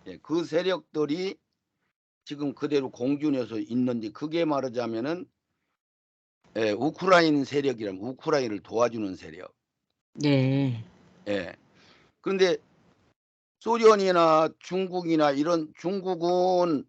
예, 그 세력들이 지금 그대로 공존해서 있는데 그게 말하자면은 우크라이나 세력이라면 우크라이나를 도와주는 세력. 네. 예. 그런데 소련이나 중국이나 이런 중국은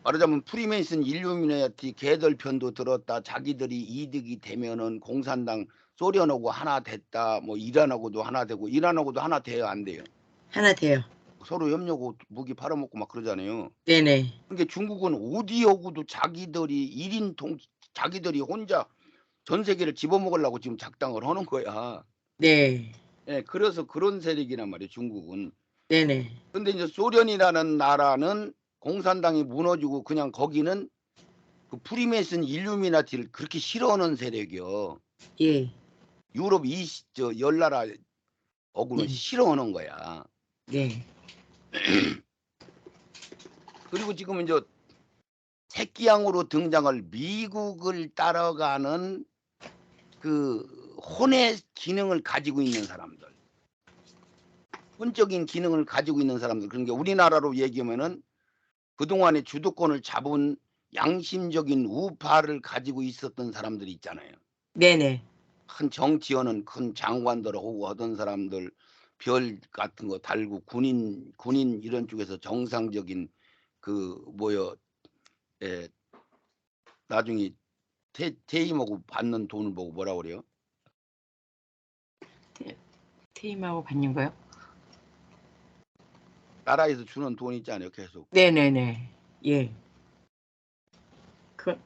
말하자면 프리메이슨 일루미나티 걔들 편도 들었다. 자기들이 이득이 되면은 공산당 소련하고 하나 됐다. 뭐 이란하고도 하나 되고 이란하고도 하나 돼요, 안 돼요? 하나 돼요. 서로 협력하고 무기 팔아먹고 막 그러잖아요. 네네. 그러니까 중국은 어디하고도 자기들이 혼자 전 세계를 집어먹으려고 지금 작당을 하는 거야. 네. 예, 그래서 그런 세력이란 말이에요, 중국은. 네네. 근데 이제 소련이라는 나라는 공산당이 무너지고 그냥 거기는 그 프리메이슨 일루미나티를 그렇게 싫어하는 세력이요. 예. 유럽 열 나라 어구는 네. 싫어하는 거야. 네. 그리고 지금 이제 새끼양으로 등장할 미국을 따라가는 그 혼의 기능을 가지고 있는 사람들, 혼적인 기능을 가지고 있는 사람들. 그러니까 우리나라로 얘기하면은 그동안에 주도권을 잡은 양심적인 우파를 가지고 있었던 사람들이 있잖아요. 네네. 큰 정치하는 큰 장관들하고 하던 사람들, 별 같은 거 달고 군인 이런 쪽에서 정상적인 그 뭐여, 예, 나중에 퇴임하고 받는 돈을 보고 뭐라 그래요? 퇴임하고 받는 거요? 나라에서 주는 돈 있잖아요, 계속. 네네네. 예. 그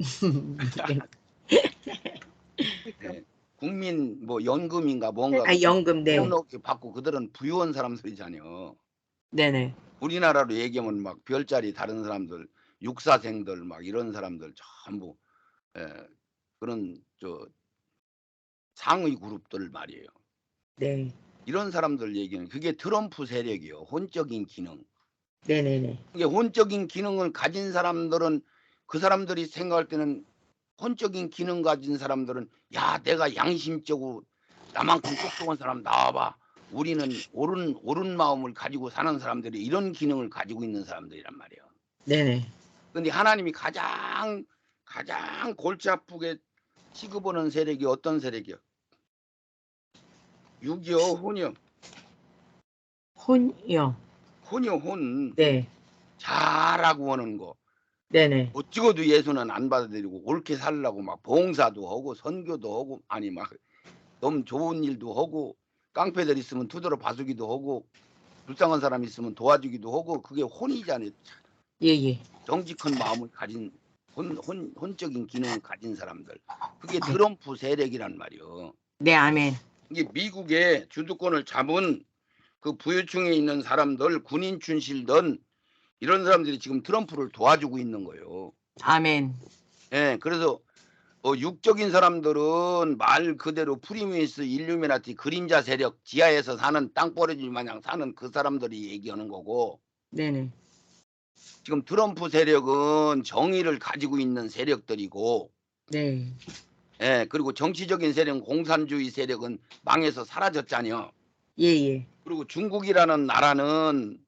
예. 국민 뭐 연금인가 뭔가 아, 연금. 네. 넉넉히 받고 그들은 부유한 사람들이잖아요. 네네. 우리나라로 얘기하면 막 별자리 다른 사람들, 육사생들 막 이런 사람들 전부, 예, 그런 저 상위 그룹들 말이에요. 네. 이런 사람들 얘기는 그게 트럼프 세력이요. 혼적인 기능. 네네네. 이게 혼적인 기능을 가진 사람들은, 그 사람들이 생각할 때는 혼적인 기능 가진 사람들은, 야, 내가 양심적으로 나만큼 똑똑한 사람 나와봐. 우리는 옳은 마음을 가지고 사는 사람들이 이런 기능을 가지고 있는 사람들이란 말이에요. 네네. 근데 하나님이 가장 골치 아프게 취급하는 세력이 어떤 세력이요? 육이요, 혼이요? 혼이요. 혼이요, 혼. 네. 잘하고 하는 거. 네네. 못 찍어도 예수는 안 받아들이고 옳게 살라고 막 봉사도 하고 선교도 하고, 아니 막 너무 좋은 일도 하고, 깡패들 있으면 두드러 봐주기도 하고, 불쌍한 사람 있으면 도와주기도 하고, 그게 혼이잖아요. 예예. 정직한 마음을 가진 혼적인 기능을 가진 사람들. 그게 네. 트럼프 세력이란 말이요. 네, 아멘. 이게 미국의 주도권을 잡은 그 부유층에 있는 사람들, 군인 출신들, 이런 사람들이 지금 트럼프를 도와주고 있는 거예요. 아멘. 예, 그래서 육적인 사람들은 말 그대로 프리미스 일루미나티 그림자 세력, 지하에서 사는 땅벌어지 마냥 사는 그 사람들이 얘기하는 거고, 네네. 지금 트럼프 세력은 정의를 가지고 있는 세력들이고, 네. 예, 그리고 정치적인 세력, 공산주의 세력은 망해서 사라졌잖아요. 예예. 그리고 중국이라는 나라는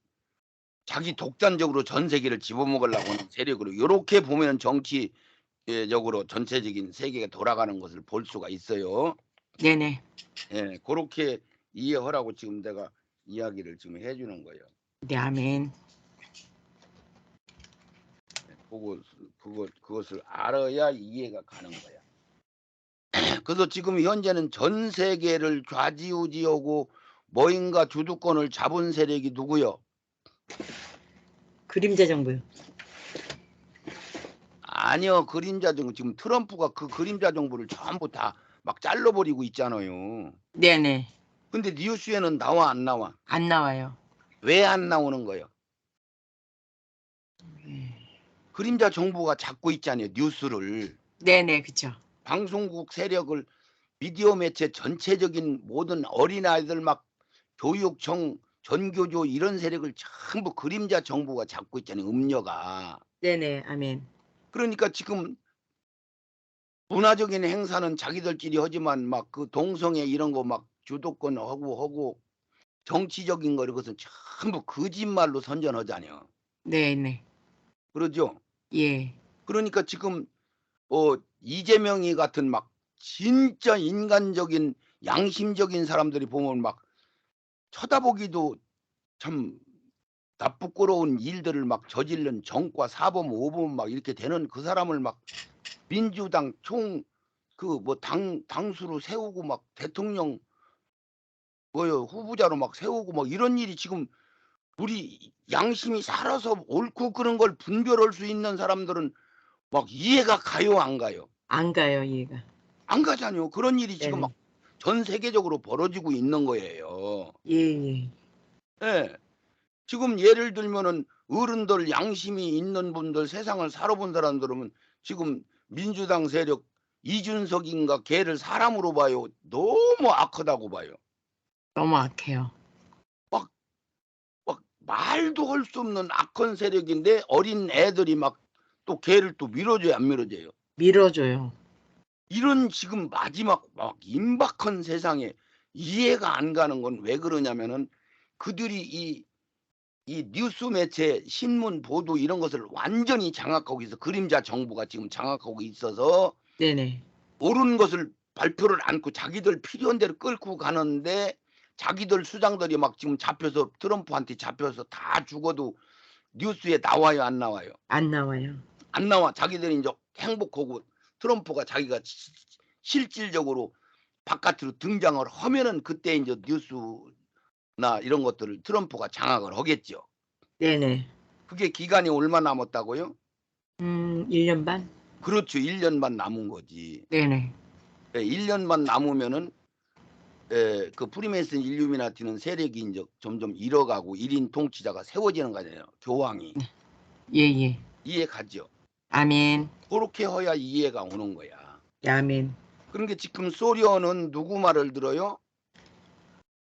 자기 독단적으로 전 세계를 집어먹으려고 하는 세력으로, 이렇게 보면 정치적으로 전체적인 세계가 돌아가는 것을 볼 수가 있어요. 네네. 예, 그렇게 이해하라고 지금 내가 이야기를 지금 해주는 거예요. 네, 아멘. 그것을 알아야 이해가 가는 거야. 그래서 지금 현재는 전 세계를 좌지우지하고 뭐인가 주도권을 잡은 세력이 누구요? 그림자 정부요. 아니요, 그림자 정부. 지금 트럼프가 그 그림자 정부를 전부 다 막 잘라버리고 있잖아요. 네네. 근데 뉴스에는 나와 안 나와? 안 나와요. 왜 안 나오는 거예요? 네. 그림자 정부가 잡고 있잖아요, 뉴스를. 네네, 그쵸. 방송국 세력을, 미디어 매체 전체적인 모든 어린아이들 막 교육청, 전교조 이런 세력을 전부 그림자 정부가 잡고 있잖아요, 음녀가. 네네, 아멘. 그러니까 지금 문화적인 행사는 자기들끼리 하지만 막 그 동성애 이런 거 막 주도권 하고 정치적인 거 이것은 전부 거짓말로 선전하잖아요. 네네. 그러죠? 예. 그러니까 지금 이재명이 같은 막 진짜 인간적인 양심적인 사람들이 보면 막 쳐다보기도 참 나쁘끄러운 일들을 막 저지른 정과 사범 오범 막 이렇게 되는 그 사람을 막 민주당 총 그 뭐 당수로 세우고 막 대통령 뭐요 후보자로 막 세우고 막 이런 일이 지금, 우리 양심이 살아서 옳고 그른 걸 분별할 수 있는 사람들은 막 이해가 가요, 안 가요? 안 가요, 이해가. 안 가잖아요. 그런 일이 지금 네네. 막 전 세계적으로 벌어지고 있는 거예요. 예예. 예. 지금 예를 들면은 어른들 양심이 있는 분들, 세상을 살아본 사람들은 지금 민주당 세력 이준석인가 걔를 사람으로 봐요. 너무 악하다고 봐요. 너무 악해요. 막 말도 할 수 없는 악한 세력인데 어린 애들이 막 또 걔를 또 밀어줘야 안 밀어줘요. 밀어줘요. 이런 지금 마지막 막 임박한 세상에 이해가 안 가는 건 왜 그러냐면은 그들이 이 뉴스 매체 신문 보도 이런 것을 완전히 장악하고 있어. 그림자 정부가 지금 장악하고 있어서 네네. 옳은 것을 발표를 않고 자기들 필요한 대로 끌고 가는데 자기들 수장들이 막 지금 잡혀서 트럼프한테 잡혀서 다 죽어도 뉴스에 나와요, 안 나와요? 안 나와요. 안 나와. 자기들이 이제 행복하고 트럼프가 자기가 실질적으로 바깥으로 등장을 하면은 그때 이제 뉴스나 이런 것들을 트럼프가 장악을 하겠죠. 네네. 그게 기간이 얼마 남았다고요? 1년 반? 그렇죠. 1년만 남은 거지. 네네. 예, 1년만 남으면은 그 프리메이슨 일루미나티는 세력이 이제 점점 잃어가고 1인 통치자가 세워지는 거잖아요. 교황이. 예예. 이해 가죠? 아멘. 그렇게 해야 이해가 오는 거야. 아멘. 그러니까 지금 소련은 누구 말을 들어요?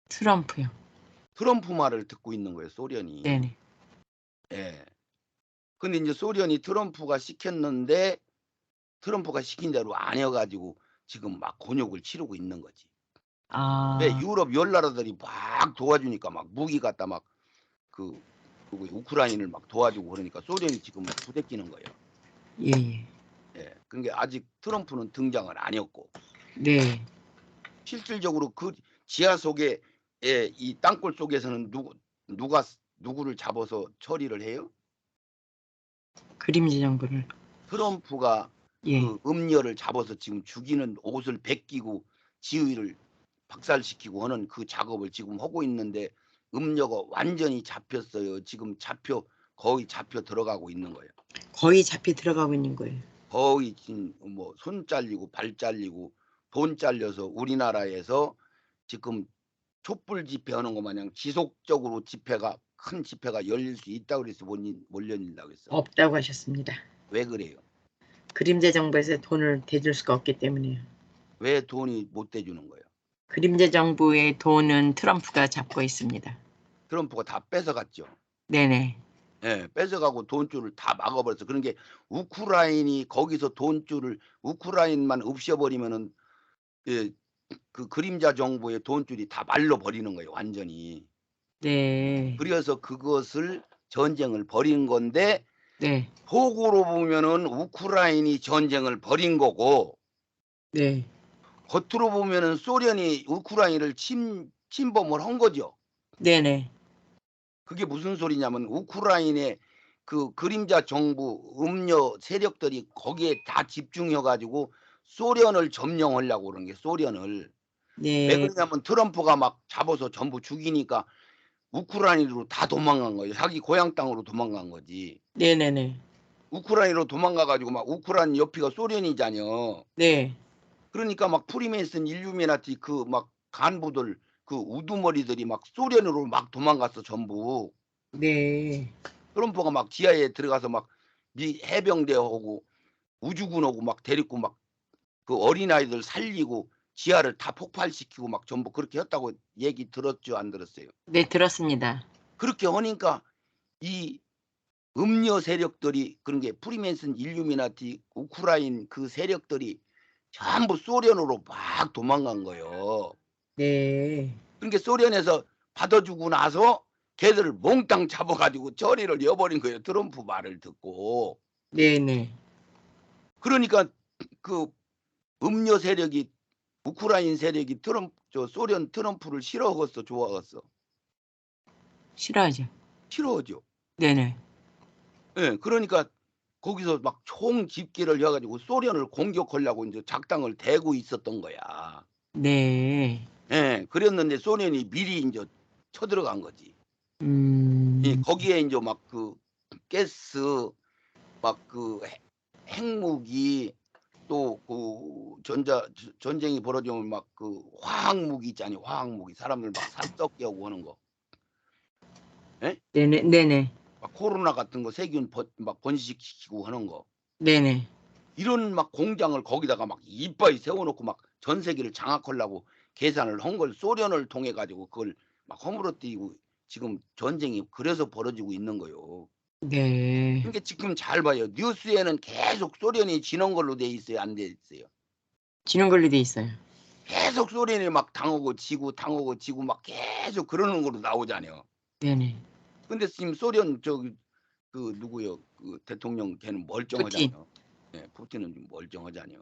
트럼프요. 트럼프 말을 듣고 있는 거예요, 소련이. 네네. 예. 근데 이제 소련이 트럼프가 시켰는데 트럼프가 시킨 대로 안 해가지고 지금 막 곤욕을 치르고 있는 거지. 왜 아, 유럽 열 나라들이 막 도와주니까 막 무기 갖다 막 그 우크라이나를 막 도와주고 그러니까 소련이 지금 부대끼는 거예요. 예예. 예. 그러니까 아직 트럼프는 등장을 안 했고 네. 실질적으로 그 지하 속에 이 땅굴 속에서는 누구를 잡아서 처리를 해요? 그림자 정부를. 트럼프가 예. 그 음녀를 잡아서 지금 죽이는 옷을 벗기고 지휘를 박살시키고 하는 그 작업을 지금 하고 있는데 음녀가 완전히 잡혔어요. 지금 거의 잡혀 들어가고 있는 거예요. 거의 잡혀 들어가고 있는 거예요. 거의 지금 뭐 손 잘리고 발 잘리고 돈 잘려서 우리나라에서 지금 촛불 집회하는 것 마냥 지속적으로 큰 집회가 열릴 수 있다고 그래서 못 열린다고 했어. 없다고 하셨습니다. 왜 그래요? 그림자 정부에서 돈을 대줄 수가 없기 때문이에요. 왜 돈이 못 대주는 거예요? 그림자 정부의 돈은 트럼프가 잡고 있습니다. 트럼프가 다 뺏어갔죠. 네네. 예, 뺏어가고 돈줄을 다 막아버렸어. 그런 게 거기서 우크라이나만 없애버리면은 예, 그 그림자 정부의 돈줄이 다 말려버리는 거예요, 완전히. 네. 그래서 그것을 전쟁을 벌인 건데 네. 속으로 보면은 우크라이나이 전쟁을 벌인 거고 네. 겉으로 보면은 소련이 우크라이나를 침범을 한 거죠. 네네. 그게 무슨 소리냐면 우크라이나의 그 그림자 정부 음녀 세력들이 거기에 다 집중해 가지고 소련을 점령하려고 그러는 게 소련을. 왜 네. 그러냐면 트럼프가 막 잡아서 전부 죽이니까 우크라이나로 다 도망간 거예요. 자기 고향 땅으로 도망간 거지. 네네네. 우크라이나로 도망가 가지고 막 우크라이나 옆이가 소련이잖여. 네. 그러니까 막 프리메이슨 일루미나티 그 막 간부들 그 우두머리들이 막 소련으로 막 도망갔어 전부. 네. 트럼프가 막 지하에 들어가서 막 미 해병대하고 우주군하고 막 데리고 막 그 어린아이들 살리고 지하를 다 폭발시키고 막 전부 그렇게 했다고 얘기 들었죠, 안 들었어요? 네, 들었습니다. 그렇게 하니까 이 음녀 세력들이 그런 게 프리메이슨 일루미나티 우크라인 그 세력들이 전부 소련으로 막 도망간 거예요. 네. 그러니까 소련에서 받아주고 나서 걔들을 몽땅 잡아가지고 처리를 해버린 거예요. 트럼프 말을 듣고. 네네. 그러니까 그 음녀 세력이 우크라인 세력이 소련 트럼프를 싫어하겠어, 좋아하겠어? 싫어하죠. 싫어하죠. 네네. 예, 그러니까 거기서 막 총 집계를 해가지고 소련을 공격하려고 이제 작당을 대고 있었던 거야. 네. 예, 그랬는데 소련이 미리 이제 쳐들어간 거지. 음. 거기에 이제 막 그 가스, 막 그 핵무기, 또 그 전쟁이 벌어지면 막 그 화학무기 있잖아요. 화학무기 사람들 막 살썩게 하고 하는 거. 예? 네네. 네네. 막 코로나 같은 거 세균 막 번식시키고 하는 거. 네네. 이런 막 공장을 거기다가 막 이빠이 세워놓고 막 전 세계를 장악하려고 계산을 한 걸 소련을 통해 가지고 그걸 막 허물어뜨리고 지금 전쟁이 그래서 벌어지고 있는 거요. 네. 그러니까 지금 잘 봐요. 뉴스에는 계속 소련이 지는 걸로 돼 있어요, 안 돼 있어요? 지는 걸로 돼 있어요. 계속 소련이 막 당하고 지고 막 계속 그러는 걸로 나오잖아요. 네네. 근데 지금 소련 저기 그 누구요? 그 대통령 걔는 푸틴. 멀쩡하잖아요. 예, 푸틴은 좀 멀쩡하잖아요.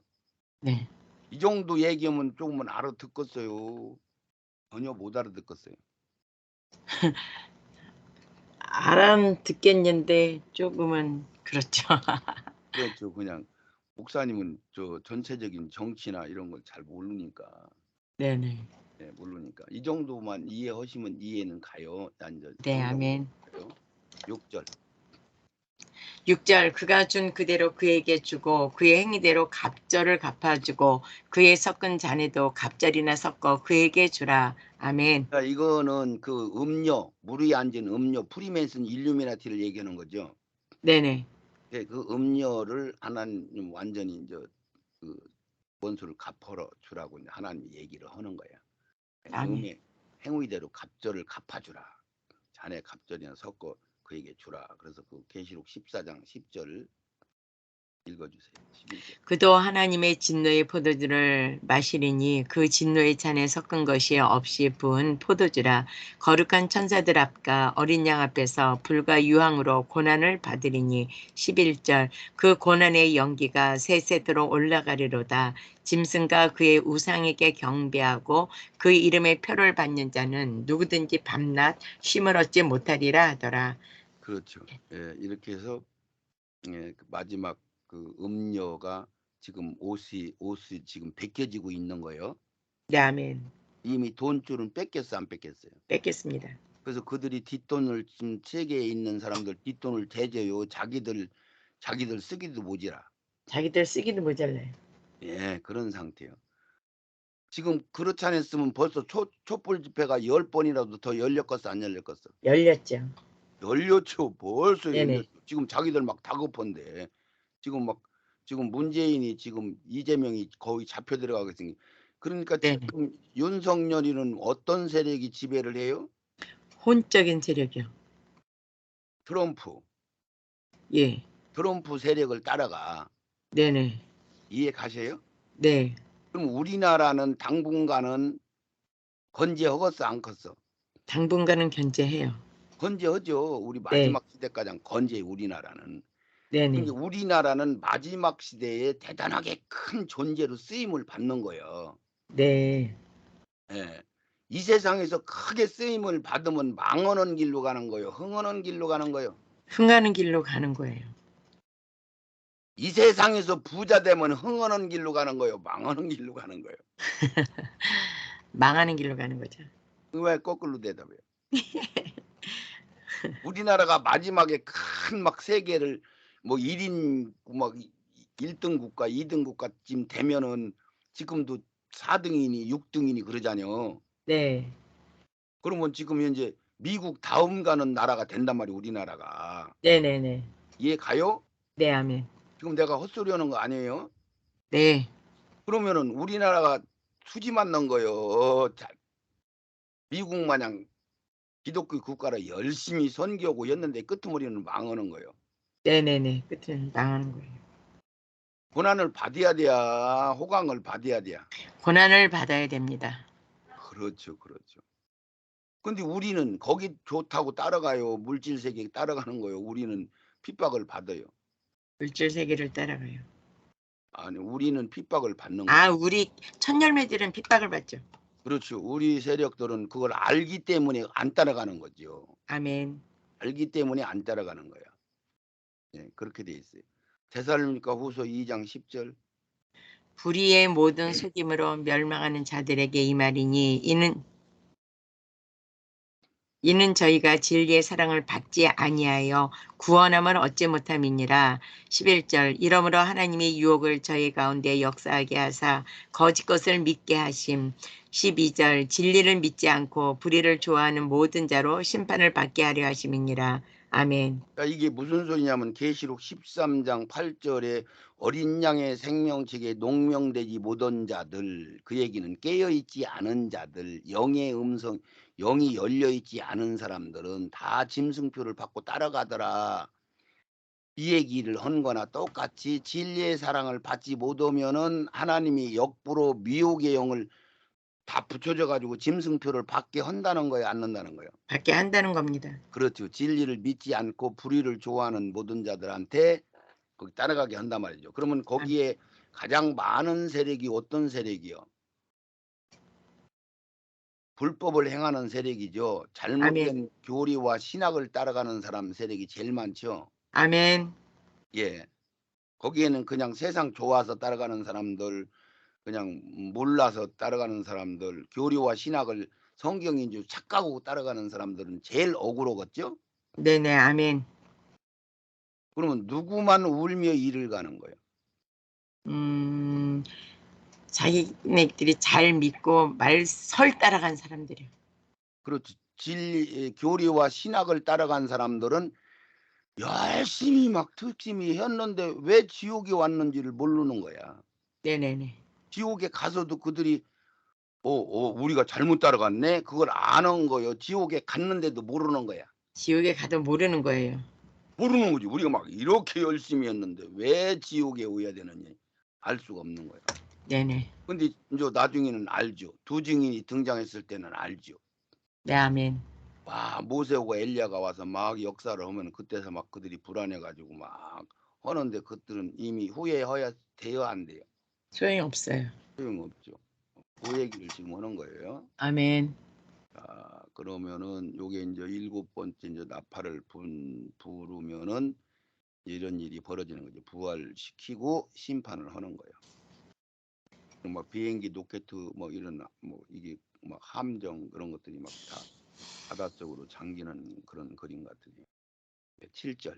네. 이 정도 얘기하면 조금은 알아듣겠어요. 전혀 못 알아듣겠어요. 알아듣겠는데 조금은 그렇죠. 그렇죠. 그냥 목사님은 저 전체적인 정치나 이런 걸 잘 모르니까. 네네. 예, 모르니까. 이 정도만 이해하시면 이해는 가요. 난 이제 네, 성경 아멘. 6절. 6절 그가 준 그대로 그에게 주고 그의 행위대로 갑절을 갚아주고 그의 섞은 잔에도 갑절이나 섞어 그에게 주라. 아멘. 자, 이거는 그 음료, 물이 앉은 음료, 프리메이슨 일루미나티를 얘기하는 거죠. 네네. 예, 그 음료를 하나님 완전히 이제 그 원수를 갚아러 주라고 이제 하나님이 얘기를 하는 거야. 아멘. 음의 행위대로 갑절을 갚아주라. 자네 갑절이나 섞어 그에게 주라. 그래서 그 계시록 14장 10절 읽어주세요. 11절. 그도 하나님의 진노의 포도주를 마시리니 그 진노의 잔에 섞은 것이 없이 부은 포도주라. 거룩한 천사들 앞과 어린 양 앞에서 불과 유황으로 고난을 받으리니 11절 그 고난의 연기가 세세도록 올라가리로다. 짐승과 그의 우상에게 경배하고 그 이름의 표를 받는 자는 누구든지 밤낮 쉼을 얻지 못하리라 하더라. 그렇죠. 예, 이렇게 해서 예, 그 마지막 그 음료가 지금 옷이 지금 벗겨지고 있는 거예요. 네, 아멘. 이미 돈줄은 뺏겼어, 안 뺏겼어요? 뺏겠습니다. 그래서 그들이 뒷돈을 지금 세계에 있는 사람들 뒷돈을 대줘요. 자기들 쓰기도 모자라. 자기들 쓰기도 모자라요. 예, 그런 상태예요. 지금 그렇지 않았으면 벌써 촛불 집회가 10번이라도 더 열렸겠어, 안 열렸겠어? 열렸죠. 열렸죠. 벌써 네네. 열렸죠. 지금 자기들 막 다급한데 지금 문재인이 지금 이재명이 거의 잡혀 들어가게 생긴. 그러니까 네네. 지금 윤석열이는 어떤 세력이 지배를 해요? 혼적인 세력이요. 트럼프 예. 세력을 따라가. 네네. 이해 가세요? 네. 그럼 우리나라는 당분간은 건재하겠어, 안 컸어? 당분간은 견제해요. 건재하죠. 우리 네. 마지막 시대까지 건재해 우리나라는. 네네. 근데 우리나라는 마지막 시대에 대단하게 큰 존재로 쓰임을 받는 거예요. 네. 예. 이 세상에서 크게 쓰임을 받으면 망하는 길로 가는 거예요. 흥하는 길로 가는 거예요. 흥하는 길로 가는 거예요. 이 세상에서 부자 되면 흥하는 길로 가는 거예요. 망하는 길로 가는 거예요. 망하는 길로 가는 거죠. 왜 거꾸로 대답해요? 우리나라가 마지막에 큰 막 세계를 뭐 1인 막 1등 국가, 2등 국가쯤 되면은 지금도 4등이니 6등이니 그러잖아요. 네. 그러면 지금 현재 미국 다음 가는 나라가 된단 말이에요, 우리나라가. 네네네. 이해 가요? 네, 아멘. 지금 내가 헛소리 하는 거 아니에요? 네. 그러면은 우리나라가 수지 맞는 거예요. 미국 마냥 기독교 국가를 열심히 선교하고 였는데 끄트머리는 망하는 거예요. 네네네. 끝은 망하는 거예요. 고난을 받아야 돼야, 호강을 받아야 돼야. 고난을 받아야 됩니다. 그렇죠, 그렇죠. 근데 우리는 거기 좋다고 따라가요. 물질 세계에 따라가는 거예요. 우리는 핍박을 받아요. 물질 세계를 따라가요. 아니, 우리는 핍박을 받는 아, 거예요. 우리 천열매들은 핍박을 받죠. 그렇죠. 우리 세력들은 그걸 알기 때문에 안 따라가는 거죠. 아멘. 알기 때문에 안 따라가는 거야. 예, 그렇게 돼 있어요. 데살로니가 후서 2장 10절. 불의의 모든 속임으로 멸망하는 자들에게 이 말이니 이는 저희가 진리의 사랑을 받지 아니하여 구원함을 얻지 못함이니라. 11절 이러므로 하나님의 유혹을 저희 가운데 역사하게 하사 거짓 것을 믿게 하심. 12절 진리를 믿지 않고 불의를 좋아하는 모든 자로 심판을 받게 하려 하심이니라. 아멘. 그러니까 이게 무슨 소리냐면 계시록 13장 8절에 어린 양의 생명책에 농명되지 못한 자들, 그 얘기는 깨어있지 않은 자들, 영의 음성, 영이 열려있지 않은 사람들은 다 짐승표를 받고 따라가더라. 이 얘기를 한 거나 똑같이 진리의 사랑을 받지 못하면은 하나님이 역부로 미혹의 영을 다 붙여줘 가지고 짐승표를 받게 한다는 거예요, 안 한다는 거예요? 받게 한다는 겁니다. 그렇죠. 진리를 믿지 않고 불의를 좋아하는 모든 자들한테 거기 따라가게 한단 말이죠. 그러면 거기에 가장 많은 세력이 어떤 세력이요? 불법을 행하는 세력이죠. 잘못된 교리와 신학을 따라가는 사람 세력이 제일 많죠. 아멘. 예. 거기에는 그냥 세상 좋아서 따라가는 사람들, 그냥 몰라서 따라가는 사람들, 교리와 신학을 성경인 줄 착각하고 따라가는 사람들은 제일 억울하겠죠? 네네. 아멘. 그러면 누구만 울며 이를 가는 거예요? 자기네들이 잘 믿고 설 따라간 사람들이요. 그렇죠. 진리, 교리와 신학을 따라간 사람들은 열심히 막 특심히 했는데 왜 지옥에 왔는지를 모르는 거야. 네네네. 지옥에 가서도 그들이 우리가 잘못 따라갔네? 그걸 아는 거예요. 지옥에 갔는데도 모르는 거야. 지옥에 가도 모르는 거예요. 모르는 거지. 우리가 막 이렇게 열심히 했는데 왜 지옥에 오야 되느냐. 알 수가 없는 거예요. 네네. 근데 이제 나중에는 알죠. 두 증인이 등장했을 때는 알죠. 네. 아멘. 와, 모세하고 엘리야가 와서 막 역사를 하면 그때서 막 그들이 불안해 가지고 막 하는데 그들은 이미 후회해야 돼요, 안 돼요? 소용없어요. 소용없죠. 그 얘기를 지금 하는 거예요. 아멘. 자, 그러면은 요게 이제 7번째 이제 나팔을 부르면은 이런 일이 벌어지는 거죠. 부활시키고 심판을 하는 거예요. 막 비행기 로켓 뭐 이런 뭐 이게 막 함정 그런 것들이 막 다 바닷속으로 잠기는 그런 그림 같으네요. 7절.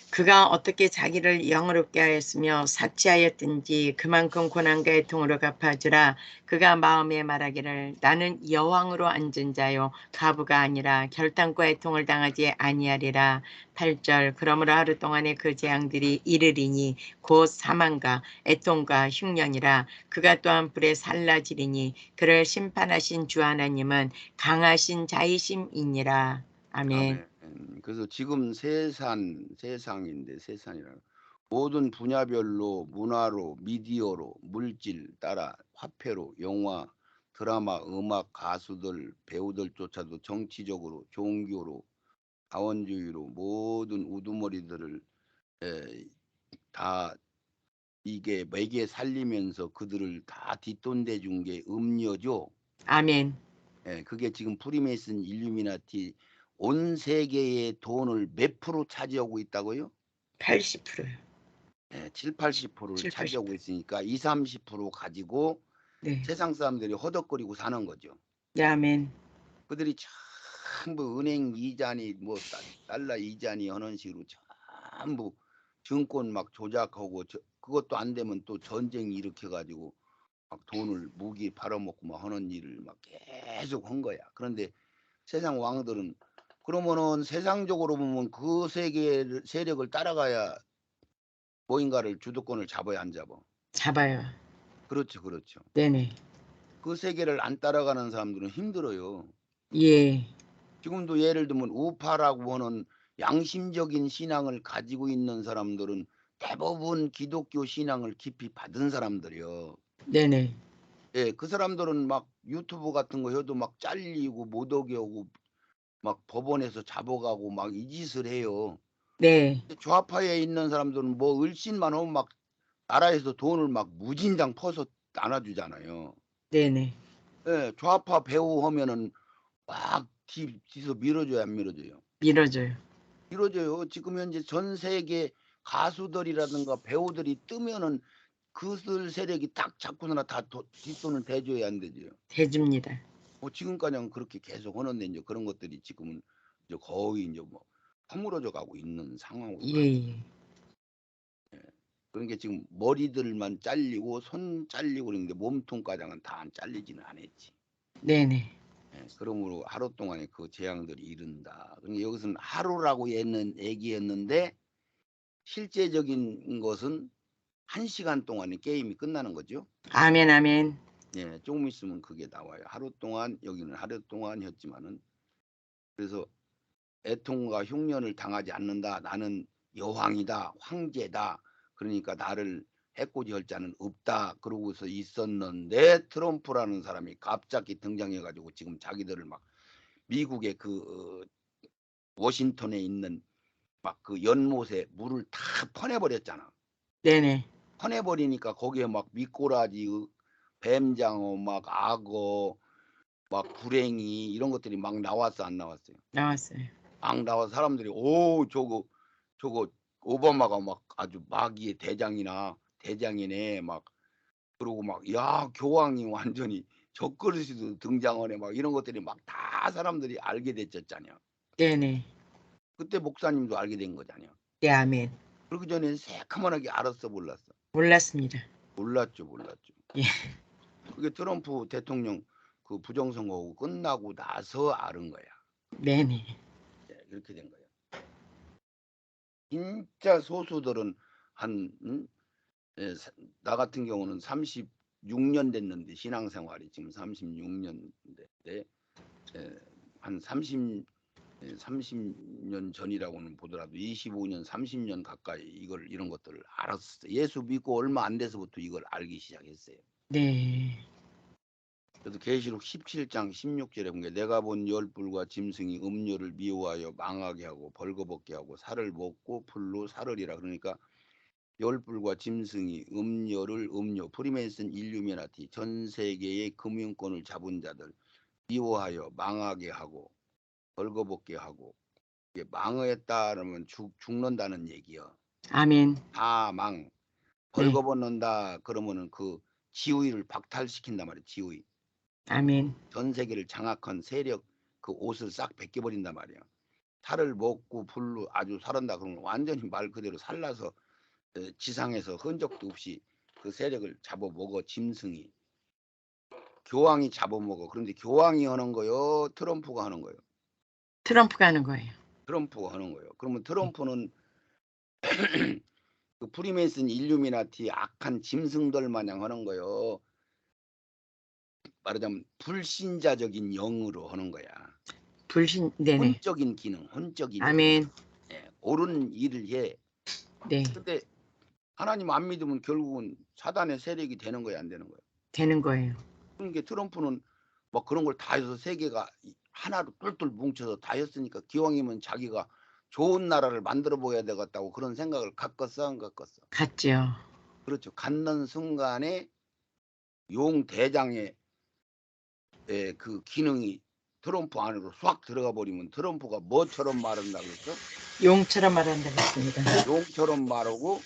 그가 어떻게 자기를 영화롭게 하였으며 사치하였든지 그만큼 고난과 애통으로 갚아주라. 그가 마음에 말하기를 나는 여왕으로 앉은 자요 가부가 아니라 결단과 애통을 당하지 아니하리라. 8절 그러므로 하루 동안에 그 재앙들이 이르리니 곧 사망과 애통과 흉년이라. 그가 또한 불에 살라지리니 그를 심판하신 주 하나님은 강하신 자이심이니라. 아멘. 아멘. 그래서 지금 세상인데 세상이라는 모든 분야별로 문화로 미디어로 물질 따라 화폐로 영화 드라마 음악 가수들 배우들조차도 정치적으로 종교로 자원주의로 모든 우두머리들을 다 이게 매개 살리면서 그들을 다 뒷돈대 준 게 음료죠. 아멘. 예, 그게 지금 프리메이슨 일루미나티 온 세계의 돈을 몇 프로 차지하고 있다고요? 80%요. 예, 7, 80%를 7, 80%. 차지하고 있으니까 2, 30% 가지고 네. 세상 사람들이 허덕거리고 사는 거죠. 네, 아멘. 그들이 전부 은행 이자니 뭐 달러 이자니 하는 식으로 전부 증권 막 조작하고 그것도 안 되면 또 전쟁 일으켜 가지고 막 돈을 무기 팔아먹고 막 하는 일을 막 계속 한 거야. 그런데 세상 왕들은 그러면은 세상적으로 보면 그 세력을 따라가야 뭐인가를 주도권을 잡아야 안 잡아. 잡아요. 그렇죠, 그렇죠. 네네. 그 세계를 안 따라가는 사람들은 힘들어요. 예. 지금도 예를 들면 우파라고 하는 양심적인 신앙을 가지고 있는 사람들은 대부분 기독교 신앙을 깊이 받은 사람들이요. 네네. 예, 그 사람들은 막 유튜브 같은 거 해도 막 잘리고 못 오게 하고 막 법원에서 잡아가고 막 이 짓을 해요. 네. 좌파에 있는 사람들은 뭐 을신만 하면 막 나라에서 돈을 막 무진장 퍼서 나눠주잖아요. 네네. 예, 좌파 배우 하면은 막 뒤에서 밀어줘요, 안 밀어줘요? 밀어줘요. 밀어줘요. 지금 현재 전 세계 가수들이라든가 배우들이 뜨면은 그들 세력이 딱 잡고서나 다 뒷돈을 대줘야 안 되죠. 대줍니다. 뭐 지금까지는 그렇게 계속 하는데 이제 그런 것들이 지금은 이제 거의 이제 뭐 허물어져 가고 있는 상황으로 예, 가고. 예. 그런 게 지금 머리들만 잘리고 손 잘리고 그러는데 몸통가장은 다 안 잘리지는 않았지. 네네. 예, 그러므로 하루 동안에 그 재앙들이 이른다. 그러니까 여기서는 하루라고 얘기했는데 실제적인 것은 1시간 동안에 게임이 끝나는 거죠. 아멘, 아멘. 예, 조금 있으면 그게 나와요. 하루 동안 여기는 하루 동안이었지만은 그래서 애통과 흉년을 당하지 않는다. 나는 여왕이다, 황제다. 그러니까 나를 해코지할 자는 없다. 그러고서 있었는데 트럼프라는 사람이 갑자기 등장해가지고 지금 자기들을 막 미국의 그 워싱턴에 있는 막 그 연못에 물을 다 퍼내버렸잖아. 네네. 퍼내버리니까 거기에 막 미꾸라지, 뱀장어, 막 악어, 막 구랭이 이런 것들이 막 나왔어, 안 나왔어요? 나왔어요. 막 나와서 사람들이 오 저거 오바마가 막 아주 마귀의 대장이네 막 그러고 막 야 교황이 완전히 적그리스도 등장하네 막 이런 것들이 막 다 사람들이 알게 됐었잖아요. 네네. 그때 목사님도 알게 된 거잖아요. 네, 아멘. 그러기 전에는 새카만하게 알았어 몰랐어? 몰랐습니다. 몰랐죠. 예. 그게 트럼프 대통령 그 부정선거 끝나고 나서 알은 거야. 네네. 예, 그렇게 된 거예요. 진짜 소수들은 나 같은 경우는 36년 됐는데 신앙생활이 지금 36년 됐는데 한 30년 전이라고는 보더라도 25년 30년 가까이 이런 것들을 알았어요. 예수 믿고 얼마 안 돼서부터 이걸 알기 시작했어요. 네. 그래서 계시록 17장 16절에 본 게 내가 본 열불과 짐승이 음료를 미워하여 망하게 하고 벌거벗게 하고 살을 먹고 풀로 사르리라. 그러니까 열불과 짐승이 음료 프리메이슨 일루미나티 전 세계의 금융권을 잡은 자들 미워하여 망하게 하고 벌거벗게 하고 이게 망했다 그러면 죽는다는 얘기요. 아멘. 사망 네. 벌거벗는다 그러면은 그 지위를 박탈시킨단 말이에요. 지위. 아멘. 전 세계를 장악한 세력 그 옷을 싹 벗겨버린단 말이에요. 살을 먹고 불로 아주 살았다 그러면 완전히 말 그대로 살라서 지상에서 흔적도 없이 그 세력을 잡아먹어 짐승이 교황이 잡아먹어. 그런데 교황이 하는 거요 트럼프가 하는 거요? 트럼프가 하는 거예요. 트럼프가 하는 거예요. 그러면 트럼프는 그 프리메이슨 일루미나티 악한 짐승들 마냥 하는 거요. 말하자면 불신자적인 영으로 하는 거야. 불신, 네네. 혼적인 기능. 아멘. 예, 옳은 일을 해. 네. 근데 하나님 안 믿으면 결국은 사단의 세력이 되는 거야, 안 되는 거야? 되는 거예요. 그러니까 트럼프는 막 그런 걸 다 해서 세계가 하나로 똘똘 뭉쳐서 다 했으니까 기왕이면 자기가 좋은 나라를 만들어 보여야 되겠다고 그런 생각을 갖겠어, 안 갖겠어? 같죠. 그렇죠. 갖는 순간에 용 대장의 그 기능이 트럼프 안으로 싹 들어가 버리면 트럼프가 뭐처럼 말한다 그랬어? 용처럼 말한다고 했습니다. 용처럼 말하고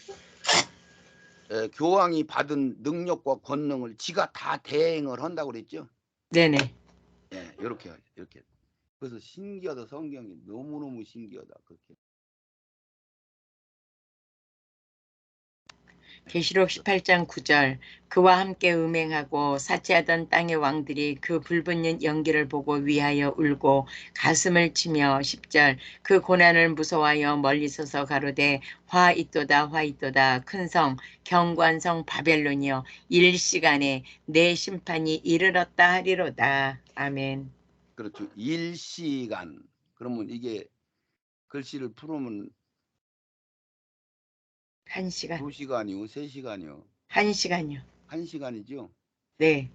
교황이 받은 능력과 권능을 지가 다 대행을 한다고 그랬죠. 네네. 예, 이렇게. 그래서 신기하다. 성경이 너무너무 신기하다. 그렇게. 계시록 18장 9절 그와 함께 음행하고 사치하던 땅의 왕들이 그 불붙는 연기를 보고 위하여 울고 가슴을 치며 10절 그 고난을 무서워하여 멀리 서서 가로되 화 있도다 큰 성 경관성 바벨론이여 일시간에 내 심판이 이르렀다 하리로다. 아멘. 그렇죠. 일시간. 그러면 이게 글씨를 풀으면 1시간. 2시간이요, 3시간이요, 1시간이요. 1시간이죠. 네.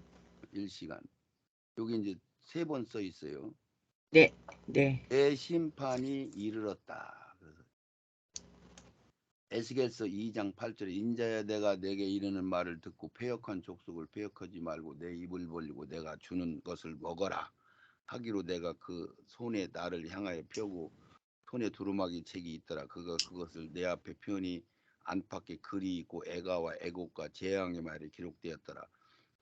1시간. 여기 이제 3번 써 있어요. 네. 네. 내 심판이 이르렀다. 그래서 에스겔서 2장 8절에 인자야 내가 내게 이르는 말을 듣고 패역한 족속을 패역하지 말고 내 입을 벌리고 내가 주는 것을 먹어라 하기로 내가 그 손에 나를 향하여 펴고 손에 두루마기 책이 있더라. 그것을 내 앞에 펴니 안팎에 글이 있고 애가와 애곡과 재앙의 말이 기록되었더라.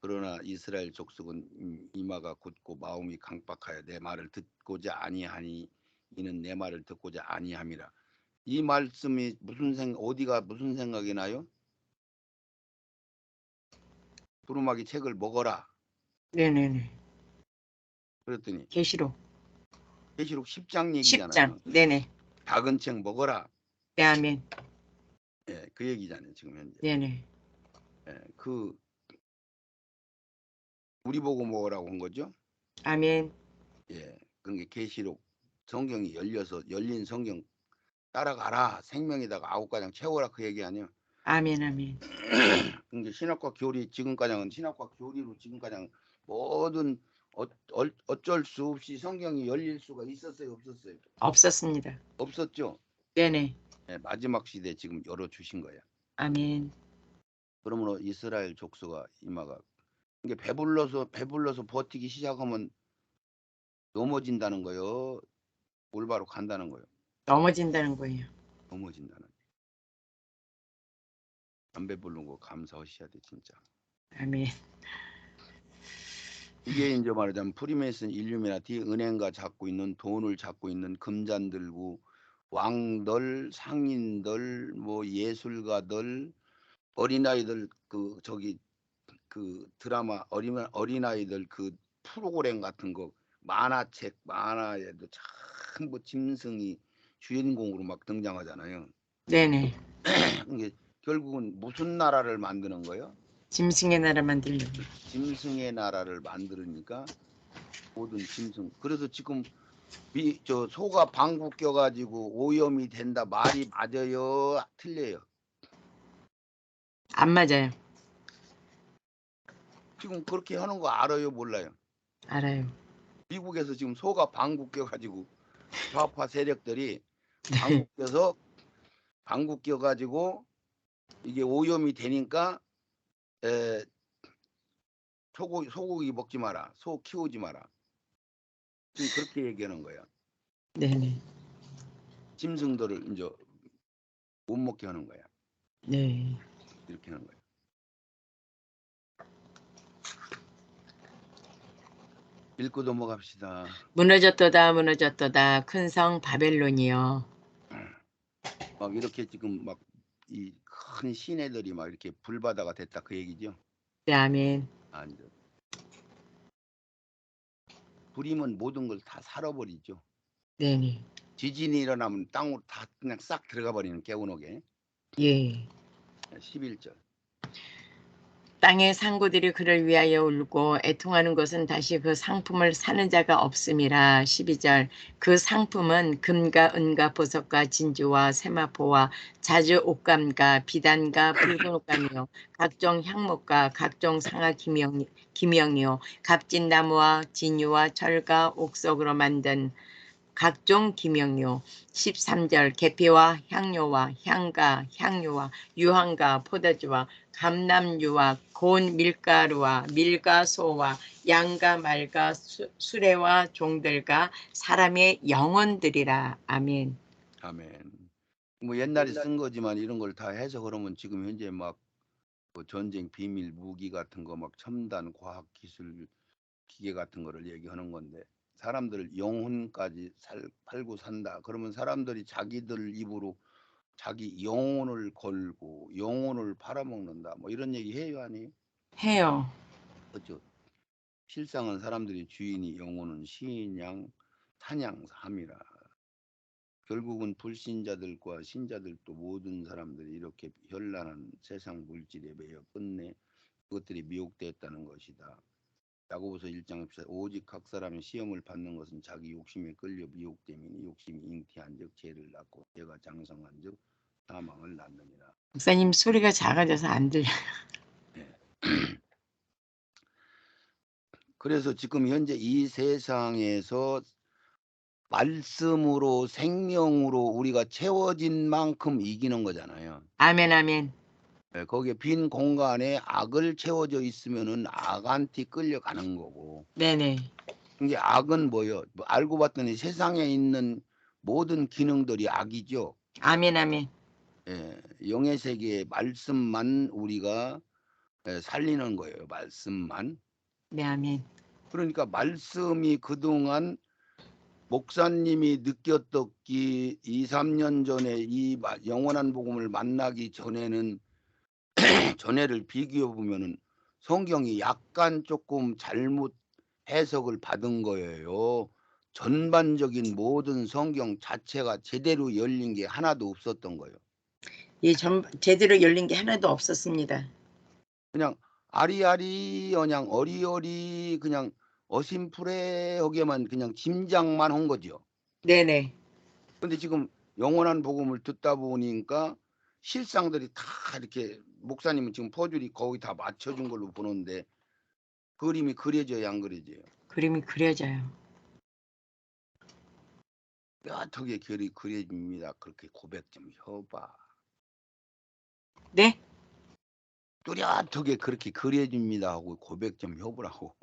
그러나 이스라엘 족속은 이마가 굳고 마음이 강박하여 내 말을 듣고자 아니하니 이는 내 말을 듣고자 아니함이라. 이 말씀이 어디가 무슨 생각이 나요? 두루마기 책을 먹어라. 네네네. 그랬더니 계시록 계시록 10장 10장. 얘기잖아요. 네네. 작은 책 먹어라. 네, 아멘. 예, 그 얘기잖아요. 지금 현재. 네네. 예, 그 우리 보고 먹으라고 한 거죠. 아멘. 예, 그런 게 계시록 성경이 열린 성경 따라가라. 생명에다가 9가장 채워라 그 얘기 아니에요. 아멘, 아멘. 이제 신학과 교리 지금까지는 신학과 교리로 지금까지 모든 어쩔 수 없이 성경이 열릴 수가 있었어요, 없었어요? 없었습니다. 없었죠. 네네. 네, 마지막 시대 지금 열어 주신 거예요. 아멘. 그러므로 이스라엘 족속아 이마가 이게 배불러서 버티기 시작하면 넘어진다는 거예요. 올바로 간다는 거예요. 넘어진다는 거예요. 넘어진다는. 안 배부른 거 감사하셔야 돼 진짜. 아멘. 이게 이제 말하자면 프리메이슨 일루미나티 은행가 잡고 있는 돈을 잡고 있는 금잔 들고 왕들 상인들 뭐 예술가들 어린아이들 그 저기 그 드라마 어린아이들 그 프로그램 같은 거 만화책 만화에도 전부 짐승이 주인공으로 막 등장하잖아요. 네네. 이게 결국은 무슨 나라를 만드는 거예요? 짐승의 나라 만들려고. 짐승의 나라를 만들으니까 모든 짐승. 그래서 지금 저 소가 방구 껴가지고 오염이 된다 말이 맞아요? 틀려요? 안 맞아요. 지금 그렇게 하는 거 알아요? 몰라요? 알아요. 미국에서 지금 소가 방구 껴가지고 좌파 세력들이 네. 방구 껴가지고 이게 오염이 되니까 소고기 먹지 마라, 소 키우지 마라. 지금 그렇게 얘기하는 거예요. 네네. 짐승들을 이제 못 먹게 하는 거야. 네. 이렇게 하는 거예요. 읽고 넘어갑시다. 무너졌도다 큰 성 바벨론이요. 막 이렇게 지금 막 이 큰 시내들이 막 이렇게 불바다가 됐다 그 얘기죠. 네, 아멘. 아니죠. 불이면 모든 걸 다 살아버리죠. 네네. 지진이 일어나면 땅으로 다 그냥 싹 들어가 버리는 개운하게. 예. 11절. 땅의 상구들이 그를 위하여 울고 애통하는 것은 다시 그 상품을 사는 자가 없음이라. 12절. 그 상품은 금과 은과 보석과 진주와 세마포와 자주 옷감과 비단과 붉은 옷감이요 각종 향목과 각종 상아 기명이요 값진나무와 진유와 철과 옥석으로 만든 각종 기명요. 13절. 계피와 향료와 향가 향유와 유황과 포도주와 감람유와 고운 밀가루와 밀가소와 양과 말과 수레와 종들과 사람의 영혼들이라. 아멘. 아멘. 뭐 옛날에 쓴 거지만 이런 걸 다 해서 그러면 지금 현재 막 뭐 전쟁 비밀 무기 같은 거 막 첨단 과학 기술 기계 같은 거를 얘기하는 건데 사람들 영혼까지 팔고 산다. 그러면 사람들이 자기들 입으로 자기 영혼을 걸고 영혼을 팔아먹는다. 뭐 이런 얘기 해요, 아니? 해요. 그렇죠. 실상은 사람들이 주인이 영혼은 신양 사냥함이라. 결국은 불신자들과 신자들도 모든 사람들이 이렇게 현란한 세상 물질에 매여 끝내 그것들이 미혹되었다는 것이다. 야고보서 1장 14 오직 각 사람이 시험을 받는 것은 자기 욕심에 끌려 미혹됨이니 욕심이 잉태한즉 죄를 낳고 죄가 장성한즉 사망을 낳느니라. 목사님 소리가 작아져서 안 들려요. 그래서 지금 현재 이 세상에서 말씀으로 생명으로 우리가 채워진 만큼 이기는 거잖아요. 아멘 아멘. 거기에 빈 공간에 악을 채워져 있으면은 악한테 끌려가는 거고. 네네. 이게 악은 뭐요? 뭐 알고 봤더니 세상에 있는 모든 기능들이 악이죠. 아멘 아멘. 영의 세계의 말씀만 우리가 살리는 거예요. 말씀만. 네 아멘. 그러니까 말씀이 그동안 목사님이 느꼈었기 2, 3년 전에 이 영원한 복음을 만나기 전에는 전에를 비교해 보면은 성경이 약간 조금 잘못 해석을 받은 거예요. 전반적인 모든 성경 자체가 제대로 열린 게 하나도 없었던 거예요. 예, 제대로 열린 게 하나도 없었습니다. 그냥 아리아리 그냥 어리어리 그냥 어심푸레하게만 그냥 짐작만 한 거죠. 네네. 근데 지금 영원한 복음을 듣다 보니까 실상들이 다 이렇게 목사님은 지금 퍼즐이 거의 다 맞춰준 걸로 보는데 그림이 그려져야 안 그려져요. 그림이 그려져요. 뼈아프게 결이 그려집니다. 그렇게 고백 좀 해봐. 네? 뚜렷하게 그렇게 그려집니다 하고 고백 좀 해보라고.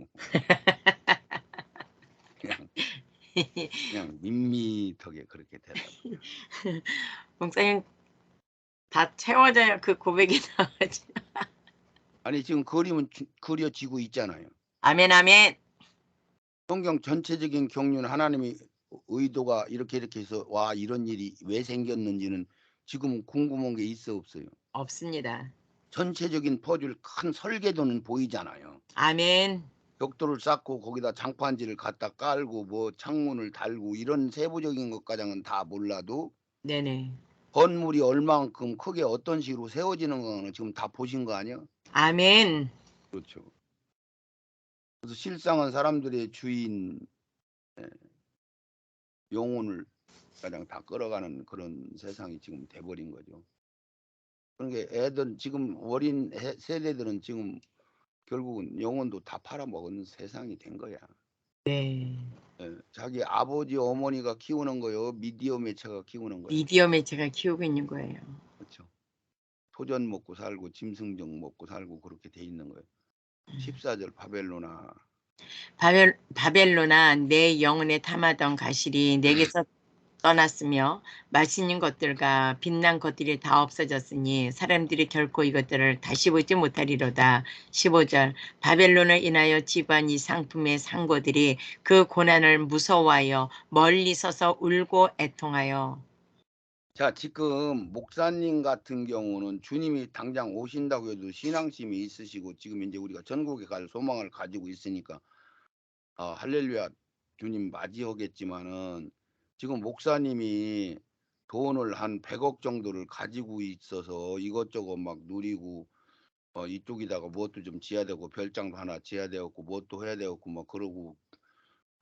그냥 밋밋하게 그렇게 대답. 목사님 다 채워져야 그 고백이 나오지. 아니 지금 그림은 그려지고 있잖아요. 아멘 아멘. 성경 전체적인 경륜 하나님이 의도가 이렇게 해서 와 이런 일이 왜 생겼는지는 지금 궁금한 게 있어 없어요. 없습니다. 전체적인 퍼즐 큰 설계도는 보이잖아요. 아멘. 벽돌을 쌓고 거기다 장판지를 갖다 깔고 뭐 창문을 달고 이런 세부적인 것까지는 다 몰라도 네네. 건물이 얼만큼 크게 어떤 식으로 세워지는 거는 지금 다 보신 거 아니야? 아멘. 그렇죠. 그래서 실상은 사람들의 주인 영혼을 가장 다 끌어가는 그런 세상이 지금 돼버린 거죠. 그러니까 애들 지금 어린 세대들은 지금 결국은 영혼도 다 팔아먹은 세상이 된 거야. 네. 예, 자기 아버지 어머니가 키우는 거요. 미디어 매체가 키우는 거예요. 미디어 매체가 키우고 있는 거예요. 그렇죠. 토전 먹고 살고 짐승정 먹고 살고 그렇게 돼 있는 거예요. 14절 바벨로나 바벨로나 내 영혼에 탐하던 가실이 내게서 떠났으며 맛있는 것들과 빛난 것들이 다 없어졌으니 사람들이 결코 이것들을 다시 보지 못하리로다. 15절 바벨론을 인하여 집안 이 상품의 상고들이 그 고난을 무서워하여 멀리 서서 울고 애통하여. 자, 지금 목사님 같은 경우는 주님이 당장 오신다고 해도 신앙심이 있으시고 지금 이제 우리가 전국에 갈 소망을 가지고 있으니까 할렐루야 주님 맞이하겠지만은 지금 목사님이 돈을 한 100억 정도를 가지고 있어서 이것저것 막 누리고 이쪽에다가 무엇도 좀 지어야 되고 별장도 하나 지어야 되고 무엇도 해야 되고 뭐 그러고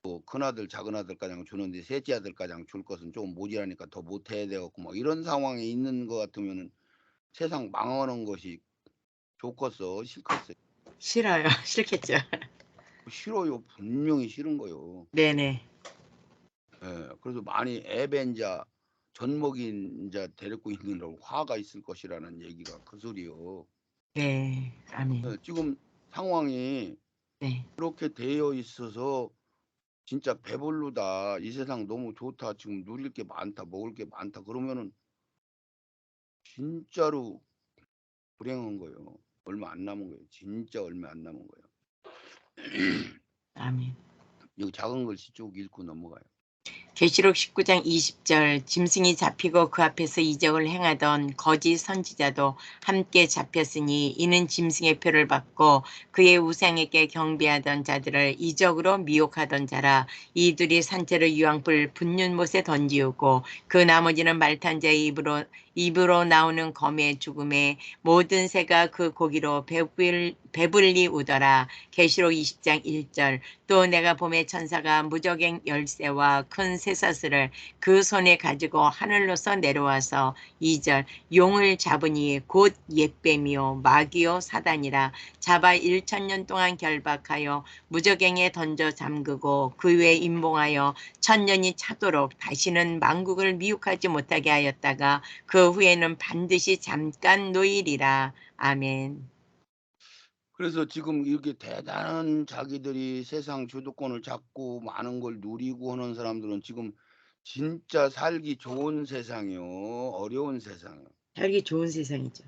뭐 큰아들 작은아들 가장 주는데 셋째 아들 가장 줄 것은 좀 모자라니까 더 못해야 되고 뭐 이런 상황에 있는 것 같으면은 세상 망하는 것이 좋겠어 싫겠어요? 싫어요. 싫겠죠. 싫어요. 분명히 싫은 거요. 네네. 예, 그래서 많이 애벤자 젖먹인 자 데리고 있는 화가 있을 것이라는 얘기가 그 소리요. 네. 아멘. 지금 상황이 네. 그렇게 되어 있어서 진짜 배불르다. 이 세상 너무 좋다. 지금 누릴 게 많다. 먹을 게 많다. 그러면은 진짜로 불행한 거예요. 얼마 안 남은 거예요. 진짜 얼마 안 남은 거예요. 아멘. 여기 작은 글씨 쭉 읽고 넘어가요. 계시록 19장 20절 짐승이 잡히고 그 앞에서 이적을 행하던 거짓 선지자도 함께 잡혔으니 이는 짐승의 표를 받고 그의 우상에게 경배하던 자들을 이적으로 미혹하던 자라. 이들이 산채로 유황불 붙는 못에 던지우고 그 나머지는 말탄 자의 입으로 나오는 검의 죽음에 모든 새가 그 고기로 배불리 우더라. 계시록 20장 1절 또 내가 봄에 천사가 무저갱 열쇠와 큰 쇠사슬을 그 손에 가지고 하늘로서 내려와서 2절 용을 잡으니 곧 옛뱀이요 마귀요 사단이라. 잡아 1000년 동안 결박하여 무저갱에 던져 잠그고 그 위에 임봉하여 1000년이 차도록 다시는 만국을 미혹하지 못하게 하였다가 그 후에는 반드시 잠깐 놓이리라. 아멘. 그래서 지금 이렇게 대단한 자기들이 세상 주도권을 잡고 많은 걸 누리고 하는 사람들은 지금 진짜 살기 좋은 세상이요. 어려운 세상. 살기 좋은 세상이죠.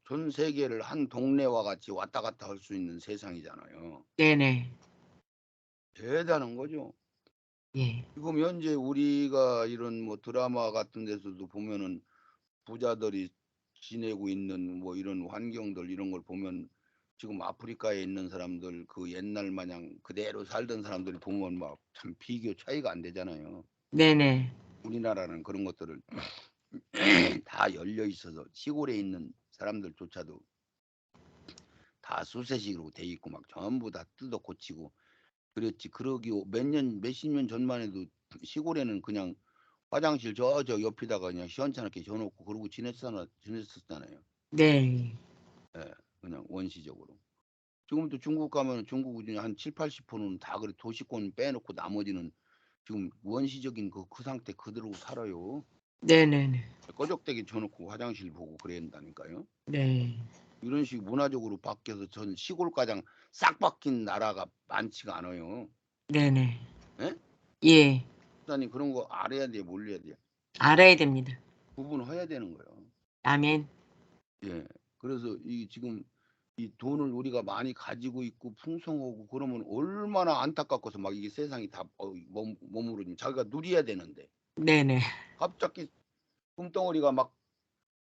전 세계를 한 동네와 같이 왔다 갔다 할 수 있는 세상이잖아요. 네네. 대단한 거죠. 예. 지금 현재 우리가 이런 뭐 드라마 같은 데서도 보면은 부자들이 지내고 있는 뭐 이런 환경들 이런 걸 보면 지금 아프리카에 있는 사람들 그 옛날 마냥 그대로 살던 사람들이 보면 막 참 비교 차이가 안 되잖아요. 네네. 우리나라는 그런 것들을 다 열려 있어서 시골에 있는 사람들조차도 다 수세식으로 돼 있고 막 전부 다 뜯어 고치고 그랬지. 그러기 몇십 년 전만 해도 시골에는 그냥 화장실 저 옆에다가 그냥 시원찮게 줘놓고 그러고 지냈었잖아요. 네. 예, 그냥 원시적으로. 지금도 중국 가면 중국 중에 한 7, 80%는 다 그래 도시권 빼놓고 나머지는 지금 원시적인 그 상태 그대로 살아요. 네네네. 꺼적대기 줘놓고 화장실 보고 그래야 된다니까요. 네. 이런 식 문화적으로 바뀌어서 전 시골 가장 싹 바뀐 나라가 많지가 않아요. 네네. 예? 예. 일단은 그런 거 알아야 돼, 몰라야 돼. 알아야 됩니다. 구분해야 되는 거예요. 아멘. 예. 그래서 이 지금 이 돈을 우리가 많이 가지고 있고 풍성하고 그러면 얼마나 안타깝고서 막 이게 세상이 다 몸으로 자기가 누려야 되는데 네네. 갑자기 금덩어리가 막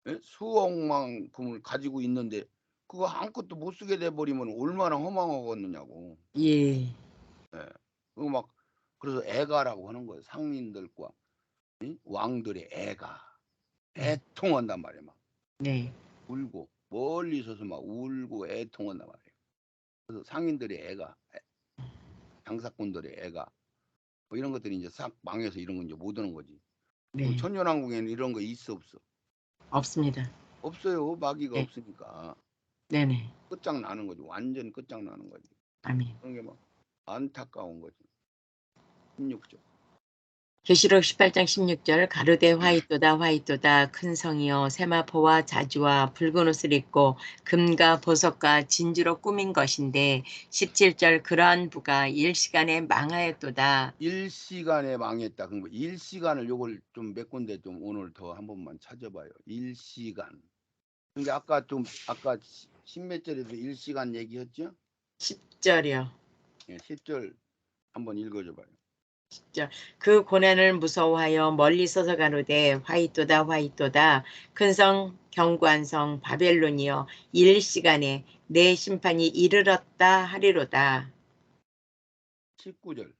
예? 수억만큼을 가지고 있는데 그거 아무것도 못 쓰게 돼 버리면 얼마나 허망하겠느냐고. 예. 예. 그거 막 그래서 애가라고 하는 거예요. 상인들과 왕들의 애가 애통한단 말이에요. 막 네. 울고 멀리 서서 막 울고 애통한단 말이에요. 그래서 상인들의 애가 장사꾼들의 애가 뭐 이런 것들이 이제 싹 망해서 이런 거 이제 못 오는 거지. 그럼 네. 천년왕국에는 이런 거 있어 없어? 없습니다. 없어요. 마귀가 네. 없으니까 네네. 끝장나는 거지. 완전 끝장나는 거지. 아멘. 그런 게 막 안타까운 거지. 16조. 계시록 18장 16절 가로되 화이토다 화이토다 큰 성이여 세마포와 자주와 붉은 옷을 입고 금과 보석과 진주로 꾸민 것인데 17절 그러한 부가 일시간에 망하였도다. 일시간에 망했다. 그럼 일시간을 요걸 좀 몇 군데 좀 오늘 더 한 번만 찾아봐요. 일시간. 그러니까 아까 십몇 절에도 일시간 얘기했죠? 10절이요. 예, 10절 한번 읽어줘봐요. 그 고난을 무서워하여 멀리 서서 가로되 화이토다 화이토다 큰 성 견고한 성 바벨론이여 일시간에 내 심판이 이르렀다 하리로다. 19절.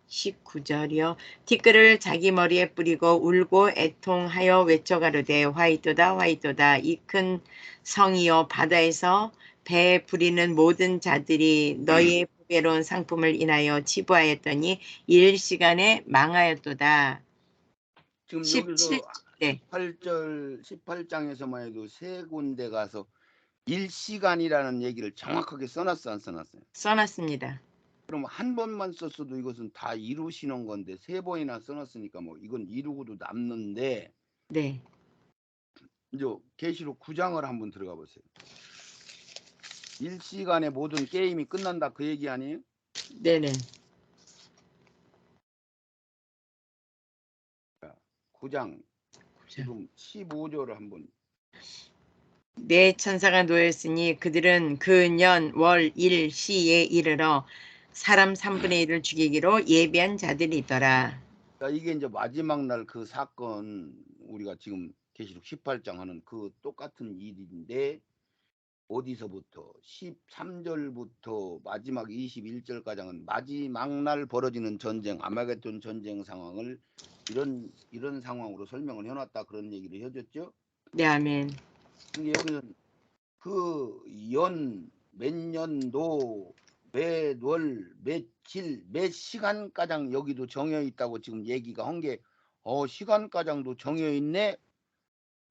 19절이요. 티끌을 자기 머리에 뿌리고 울고 애통하여 외쳐가로되 화이토다 화이토다 이 큰 성이여 바다에서 배 부리는 모든 자들이 너희의 보배로운 상품을 인하여 치부하였더니 일시간에 망하였도다. 지금 17, 여기서 네, 18장에서만 해도 세 군데 가서 일시간이라는 얘기를 정확하게 써놨어 안 써놨어요? 써놨습니다. 그럼 한 번만 썼어도 이것은 다 이루시는 건데 세 번이나 써놨으니까 뭐 이건 이루고도 남는데 네, 이제 계시록 9장을 한번 들어가 보세요. 일시간에 모든 게임이 끝난다 그 얘기 아니에요? 네네. 9장 지금 15절을 한번. 네 천사가 놓였으니 그들은 그 년, 월, 일, 시에 이르러 사람 3분의 1을 죽이기로 예비한 자들이더라. 자, 이게 이제 마지막 날 그 사건 우리가 지금 계시록 18장 하는 그 똑같은 일인데 어디서부터 13절부터 마지막 21절까지는 마지막 날 벌어지는 전쟁 아마겟돈 전쟁 상황을 이런 상황으로 설명을 해놨다 그런 얘기를 해줬죠. 네, 아멘. 근데 여기는 그 몇 년도 몇 월 며칠 몇 시간가량 여기도 정해 있다고 지금 얘기가 한 게 시간가량도 정해 있네.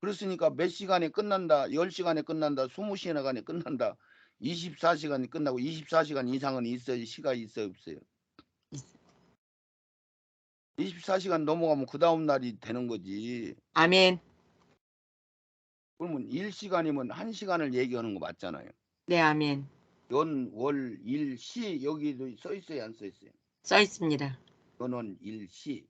그렇으니까 몇 시간에 끝난다 10시간에 끝난다 20시간에 끝난다 24시간이 끝나고 24시간 이상은 있어야 시가 있어요 없어요? 24시간 넘어가면 그 다음 날이 되는 거지. 아멘. 그러면 1시간이면 1시간을 얘기하는 거 맞잖아요. 네, 아멘. 연, 월, 일, 시 여기도 써 있어요 안 써 있어요? 써 있습니다. 연원, 일, 시.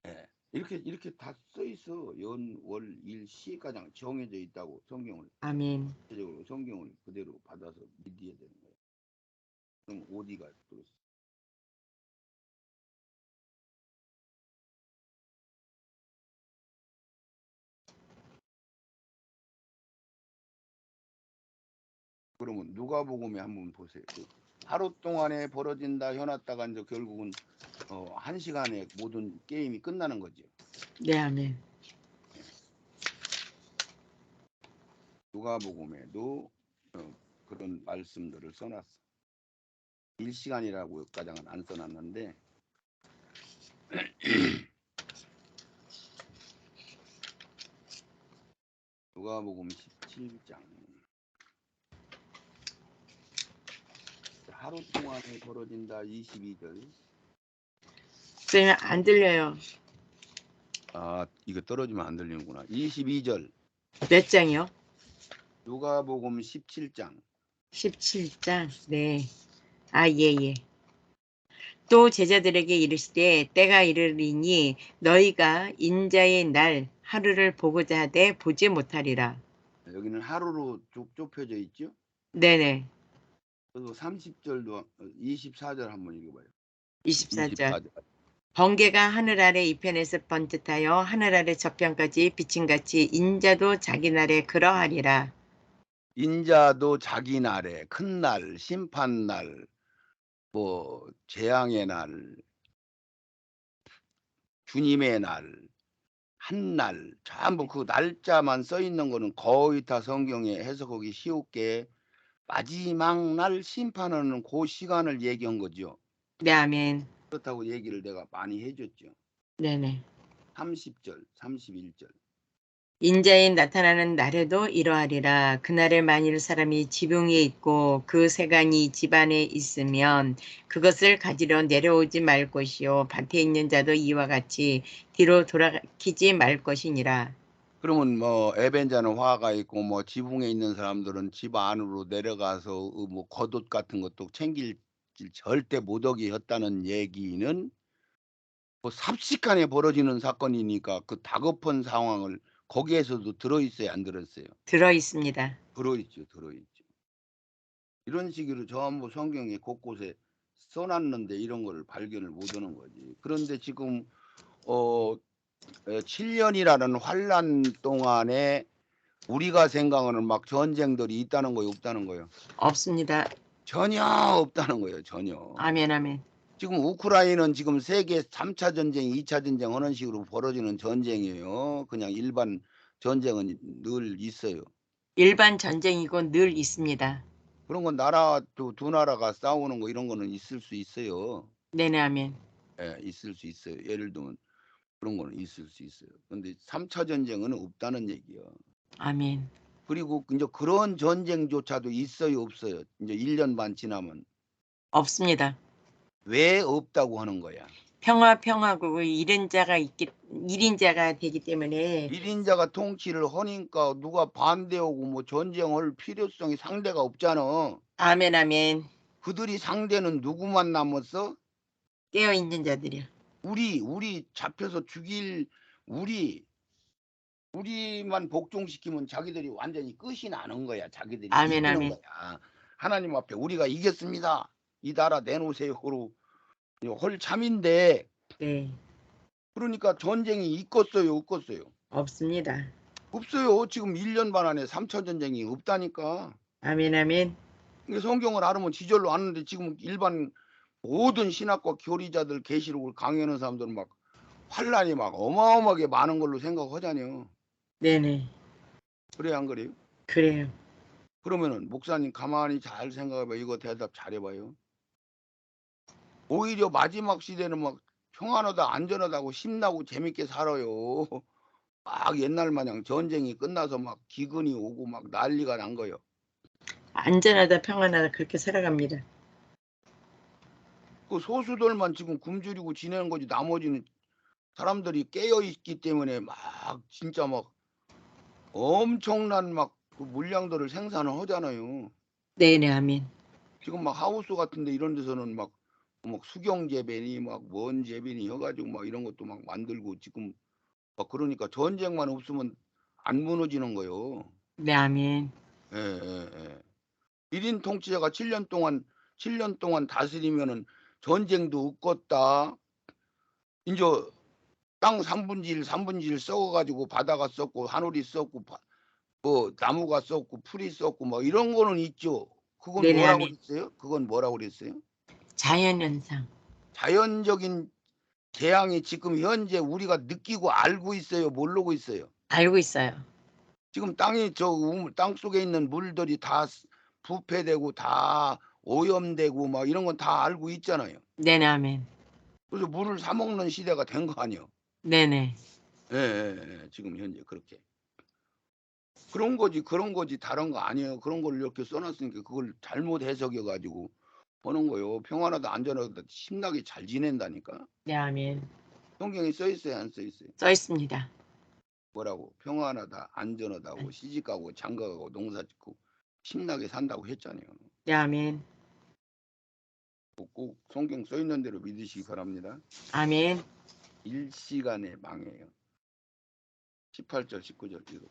예. 이렇게 다 써 있어. 연, 월, 일, 시까지 정해져 있다고 성경을 아멘. 전체적으로 성경을 그대로 받아서 믿어야 되는 거예요. 그럼 어디가 또 그러면 누가복음에 한번 보세요. 하루 동안에 벌어진다 해놨다가 이제 결국은 1시간에 모든 게임이 끝나는 거죠. 네, 아멘. 누가복음에도 그런 말씀들을 써놨어. 1시간이라고 가장은 안 써놨는데 누가복음 17장. 하루 동안에 벌어진다 22절. 쌤, 안 들려요. 아, 이거 떨어지면 안 들리는구나. 22절. 몇 장이요? 누가복음 17장. 17장. 네. 아, 예, 예. 또 제자들에게 이르시되 때가 이르리니 너희가 인자의 날 하루를 보고자 하되 보지 못하리라. 여기는 하루로 쭉 좁혀져 있죠. 네네. 그리고 30절도 24절 한번 읽어봐요. 24절. 24절. 번개가 하늘 아래 이편에서 번듯하여 하늘 아래 저편까지 비침같이 인자도 자기 날에 그러하리라. 인자도 자기 날에 큰 날, 심판 날, 뭐 재앙의 날, 주님의 날, 한 날, 전부 그 날짜만 써 있는 거는 거의 다 성경에 해석하기 쉬울게 마지막 날 심판하는 그 시간을 얘기한 거죠. 네, 아멘. 그렇다고 얘기를 내가 많이 해줬죠. 네네. 30절, 31절. 인자인 나타나는 날에도 이러하리라. 그날에 만일 사람이 지붕에 있고 그 세간이 집안에 있으면 그것을 가지러 내려오지 말 것이요 밭에 있는 자도 이와 같이 뒤로 돌아키지 말 것이니라. 그러면 뭐 에벤자는 화가 있고 뭐 지붕에 있는 사람들은 집 안으로 내려가서 뭐 겉옷 같은 것도 챙길 절대 못 오게 했다는 얘기는 뭐 삽시간에 벌어지는 사건이니까 그 다급한 상황을 거기에서도 들어있어요, 안 들었어요? 들어 있습니다. 들어있죠, 들어있죠. 이런 식으로 전부 성경에 곳곳에 써놨는데 이런 거를 발견을 못하는 거지. 그런데 지금 7년이라는 환란 동안에 우리가 생각하는 막 전쟁들이 있다는 거예요, 없다는 거예요? 없습니다. 전혀 없다는 거예요, 전혀. 아멘 아멘. 지금 우크라이나는 지금 세계 3차 전쟁, 2차 전쟁 하는 식으로 벌어지는 전쟁이에요. 그냥 일반 전쟁은 늘 있어요. 일반 전쟁이고 늘 있습니다. 그런 건 나라 두 나라가 싸우는 거 이런 거는 있을 수 있어요. 네네 아멘. 예, 있을 수 있어요. 예를 들면 그런 거는 있을 수 있어요. 근데 3차 전쟁은 없다는 얘기야. 아멘. 그리고 이제 그런 전쟁조차도 있어요, 없어요? 이제 1년 반 지나면 없습니다. 왜 없다고 하는 거야? 평화고 1인자가 되기 때문에 1인자가 통치를 하니까 누가 반대하고 뭐 전쟁할 필요성이 상대가 없잖아. 아멘 아멘. 그들이 상대는 누구만 남았어? 깨어 있는 자들이요. 우리 잡혀서 죽일 우리만 복종시키면 자기들이 완전히 끝이 나는 거야. 자기들이 아멘 이기는 아멘. 거야. 하나님 앞에 우리가 이겼습니다. 이 나라 내놓으세요. 헐 참인데 네. 그러니까 전쟁이 있겠어요, 없겠어요? 없습니다. 없어요. 지금 1년 반 안에 3차 전쟁이 없다니까. 아멘 아멘. 이게 성경을 알으면 지절로 아는데 지금 일반 모든 신학과 교리자들 계시록을 강의하는 사람들은 막 환란이 막 어마어마하게 많은 걸로 생각하잖아요. 네네. 그래요, 안 그래요? 그래요. 그러면은 목사님 가만히 잘 생각해봐. 이거 대답 잘해봐요. 오히려 마지막 시대는 막 평안하다, 안전하다고 신나고 재밌게 살아요. 막 옛날 마냥 전쟁이 끝나서 막 기근이 오고 막 난리가 난 거예요. 안전하다 평안하다 그렇게 살아갑니다. 그 소수들만 지금 굶주리고 지내는 거지 나머지는 사람들이 깨어 있기 때문에 막 진짜 막 엄청난 막 그 물량들을 생산을 하잖아요. 네네 아멘. 지금 막 하우스 같은데 이런 데서는 막 수경 재배니 막 뭔 재배니 해가지고 막 이런 것도 막 만들고 지금 막 그러니까 전쟁만 없으면 안 무너지는 거요. 네 아멘. 예, 예, 예. 1인 통치자가 7년 동안 다스리면은 전쟁도 없겠다. 이제 땅 3분의 1 썩어가지고 바다가 썩고 하늘이 썩고 뭐 나무가 썩고 풀이 썩고 뭐 이런 거는 있죠. 그건 네네 뭐라고 아멘. 그랬어요? 그건 뭐라고 그랬어요? 자연현상. 자연적인 재앙이 지금 현재 우리가 느끼고 알고 있어요? 모르고 있어요? 알고 있어요. 지금 땅이 땅 속에 있는 물들이 다 부패되고 다 오염되고 막 이런 건 다 알고 있잖아요. 네네 아멘. 그래서 물을 사 먹는 시대가 된 거 아니에요? 네네. 예, 예, 예. 지금 현재 그렇게. 그런 거지 다른 거 아니에요. 그런 걸 이렇게 써놨으니까 그걸 잘못 해석해 가지고 하는 거예요. 평안하다 안전하다 신나게 잘 지낸다니까. 네, 아멘. 성경에 써 있어요, 안 써 있어요? 써 있습니다. 뭐라고? 평안하다, 안전하다고, 시집가고, 장가가고, 농사짓고 신나게 산다고 했잖아요. 네, 아멘. 꼭 성경 써 있는 대로 믿으시기 바랍니다. 아멘. 일시간에 망해요. 18절, 19절 이거.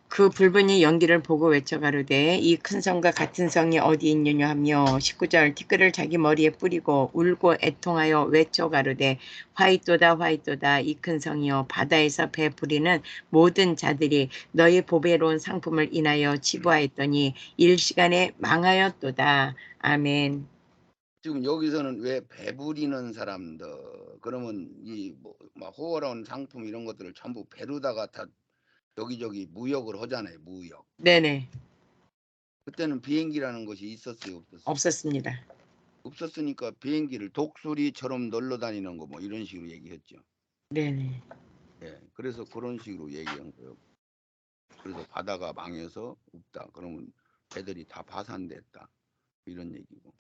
그 붉은이 연기를 보고 외쳐가로되 이 큰 성과 같은 성이 어디 있느냐 하며 19절 티끌을 자기 머리에 뿌리고 울고 애통하여 외쳐가로되 화이또다 화이또다 이 큰 성이여 바다에서 배 부리는 모든 자들이 너희 보배로운 상품을 인하여 치부하였더니 일시간에 망하였도다. 아멘. 지금 여기서는 왜 배부리는 사람들 그러면 막 호화로운 상품 이런 것들을 전부 배로다가 다 여기저기 무역을 하잖아요. 무역. 네네. 그때는 비행기라는 것이 있었어요, 없었어요? 없었습니다. 없었으니까 비행기를 독수리처럼 놀러 다니는 거 뭐 이런 식으로 얘기했죠. 네네. 예, 그래서 그런 식으로 얘기한 거예요. 그래서 바다가 망해서 없다. 그러면 배들이 다 파산됐다. 이런 얘기고.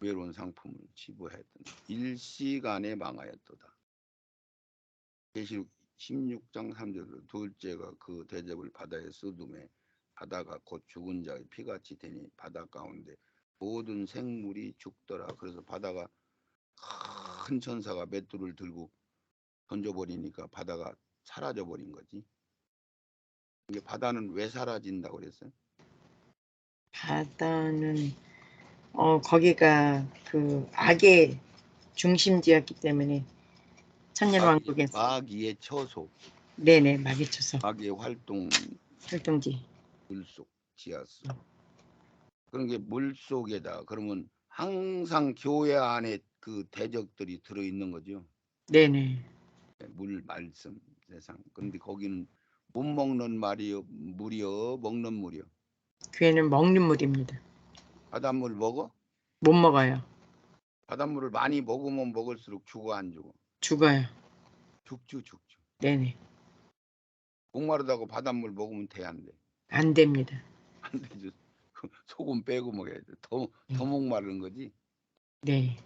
외로운 상품을 치부하였던 일시간에 망하였도다. 계시록 16장 3절 둘째가 그 대접을 바다에 쏟음에 바다가 곧 죽은 자의 피같이 되니 바다 가운데 모든 생물이 죽더라. 그래서 바다가 큰 천사가 맷돌을 들고 던져버리니까 바다가 사라져버린 거지. 이게 바다는 왜 사라진다고 그랬어요? 바다는 거기가 그 악의 중심지였기 때문에 천년왕국에서 마귀의 처소, 네네 마귀쳐서 마귀의 활동지. 물속, 지하수. 그런 게 물속에다 그러면 항상 교회 안에 그 대적들이 들어있는 거죠. 네네. 물, 말씀, 세상. 그런데 거기는 못 먹는 물이요, 먹는 물이요. 교회는 먹는 물입니다. 바닷물 먹어? 못 먹어요. 바닷물을 많이 먹으면 먹을수록 죽어 안 죽어? 죽어요. 죽죠. 네네. 목마르다고 바닷물 먹으면 돼, 안 돼? 안 됩니다. 안 되죠. 소금 빼고 먹어야 돼. 더 목마른 거지. 네.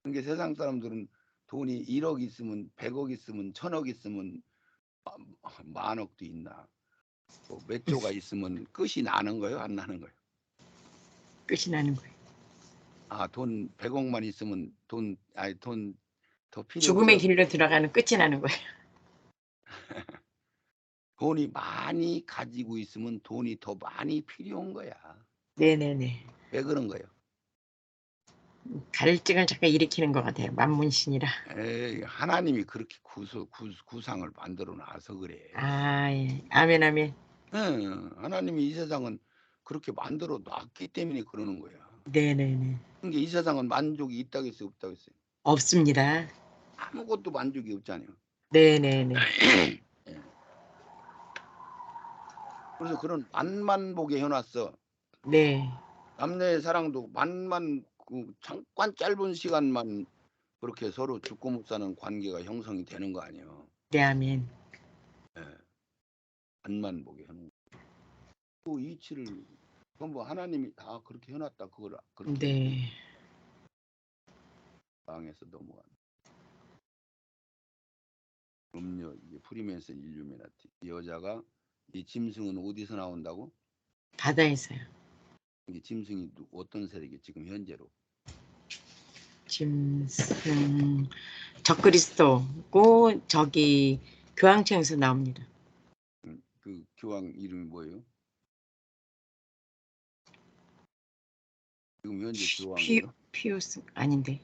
그러니까 세상 사람들은 돈이 1억 있으면 100억 있으면 1000억 있으면 만억도 있나. 몇 조가 있으면 끝이 나는 거예요? 안 나는 거예요? 끝이 나는 거예요. 아, 돈 100억만 있으면 돈 더 필요 죽음의 없어. 길로 들어가는 끝이 나는 거예요. 돈이 많이 가지고 있으면 돈이 더 많이 필요한 거야. 네네네. 왜 그런 거예요? 갈증을 잠깐 일으키는 것 같아요. 만문신이라. 에이, 하나님이 그렇게 구상을 만들어 놔서 그래. 아, 예. 아멘, 아멘. 하나님이 이 세상은 그렇게 만들어 놨기 때문에 그러는 거야. 네네네. 그러니까 이 세상은 만족이 있다겠어요, 없다겠어요? 없습니다. 아무것도 만족이 없잖아요. 네네네. 예. 그래서 그런 만만복에 해놨어. 네. 남녀의 사랑도 잠깐 짧은 시간만 그렇게 서로 죽고 못 사는 관계가 형성이 되는 거 아니에요. 네, 아멘. 예. 만만복에 해놓은 그 이치를 전부 하나님이 다 그렇게 해놨다. 그걸 그렇게 네. 방에서 넘어간. 음료 이게 프리맨스 일루미나티. 이 여자가 이 짐승은 어디서 나온다고? 바다에서요. 이 짐승이 어떤 세력이 지금 현재로? 짐승 적그리스도고 저기 교황청에서 나옵니다. 그 교황 이름이 뭐예요? 지금 현재 교황이요? 피우스 아닌데.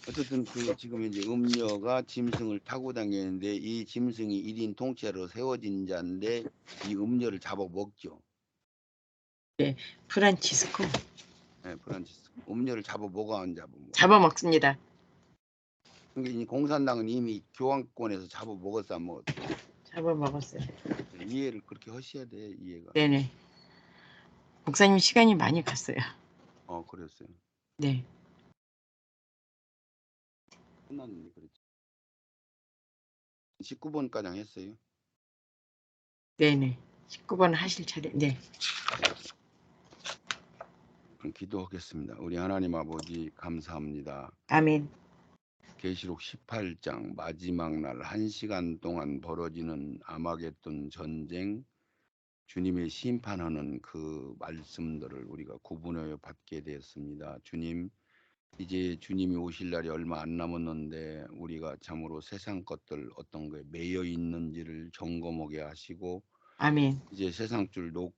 어쨌든 그 지금 현재 음녀가 짐승을 타고 다니는데 이 짐승이 1인 통째로 세워진 자인데 이 음녀를 잡아먹죠. 프란치스코 네, 프란치스. 음녀를 잡아먹어 안 잡아먹어. 잡아먹습니다. 그러니까 이 공산당은 이미 교황권에서 잡아먹었어 안 먹었어? 잡아먹었어요. 이해를 그렇게 하셔야 돼. 이해가. 네네. 목사님 시간이 많이 갔어요. 그랬어요. 네. 끝났는데 그렇지. 19번 가량 했어요. 네네. 19번 하실 차례. 네. 그럼 기도하겠습니다. 우리 하나님 아버지 감사합니다. 아멘. 계시록 18장 마지막 날 1시간 동안 벌어지는 아마겟돈 전쟁, 주님의 심판하는 그 말씀들을 우리가 구분하여 받게 되었습니다. 주님, 이제 주님이 오실 날이 얼마 안 남았는데 우리가 참으로 세상 것들 어떤 거에 매여 있는지를 점검하게 하시고 아멘. 이제 세상 줄 놓고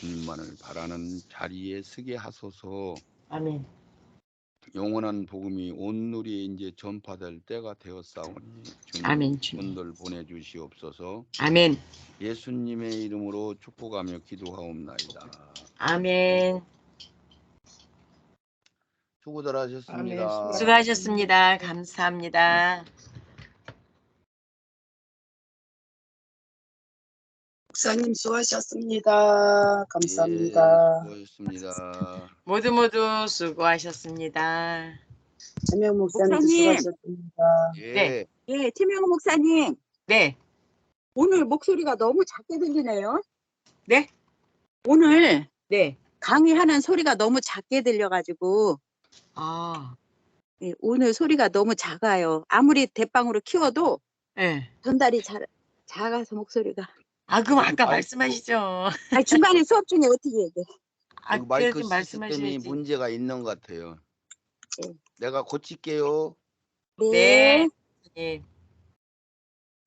주님만을 바라는 자리에 서게 하소서. 아멘. 영원한 복음이 온 누리에 이제 전파될 때가 되었사오니 주님 아멘. 주님. 분들 보내주시옵소서. 아멘. 예수님의 이름으로 축복하며 기도하옵나이다. 아멘. 수고들 하셨습니다. 수고하셨습니다. 감사합니다. 목사님 수고하셨습니다. 예, 감사합니다. 수고하셨습니다. 모두 수고하셨습니다. 최명 목사님 목사님. 수고하셨습니다. 예, 네. 예, 최명호 목사님. 네. 오늘 목소리가 너무 작게 들리네요. 네? 오늘 네. 강의하는 소리가 너무 작게 들려가지고 아, 예, 오늘 소리가 너무 작아요. 아무리 대빵으로 키워도 네. 전달이 작아서 목소리가. 아, 그럼 아까 아이고. 말씀하시죠. 아니, 중간에 수업 중에 어떻게 얘기해? 아, 그 마이크 그래도 시스템이 말씀하셔야지. 문제가 있는 것 같아요. 예. 내가 고칠게요. 네. 네.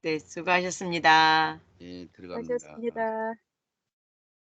네, 수고하셨습니다. 예, 들어갑니다. 수고하셨습니다.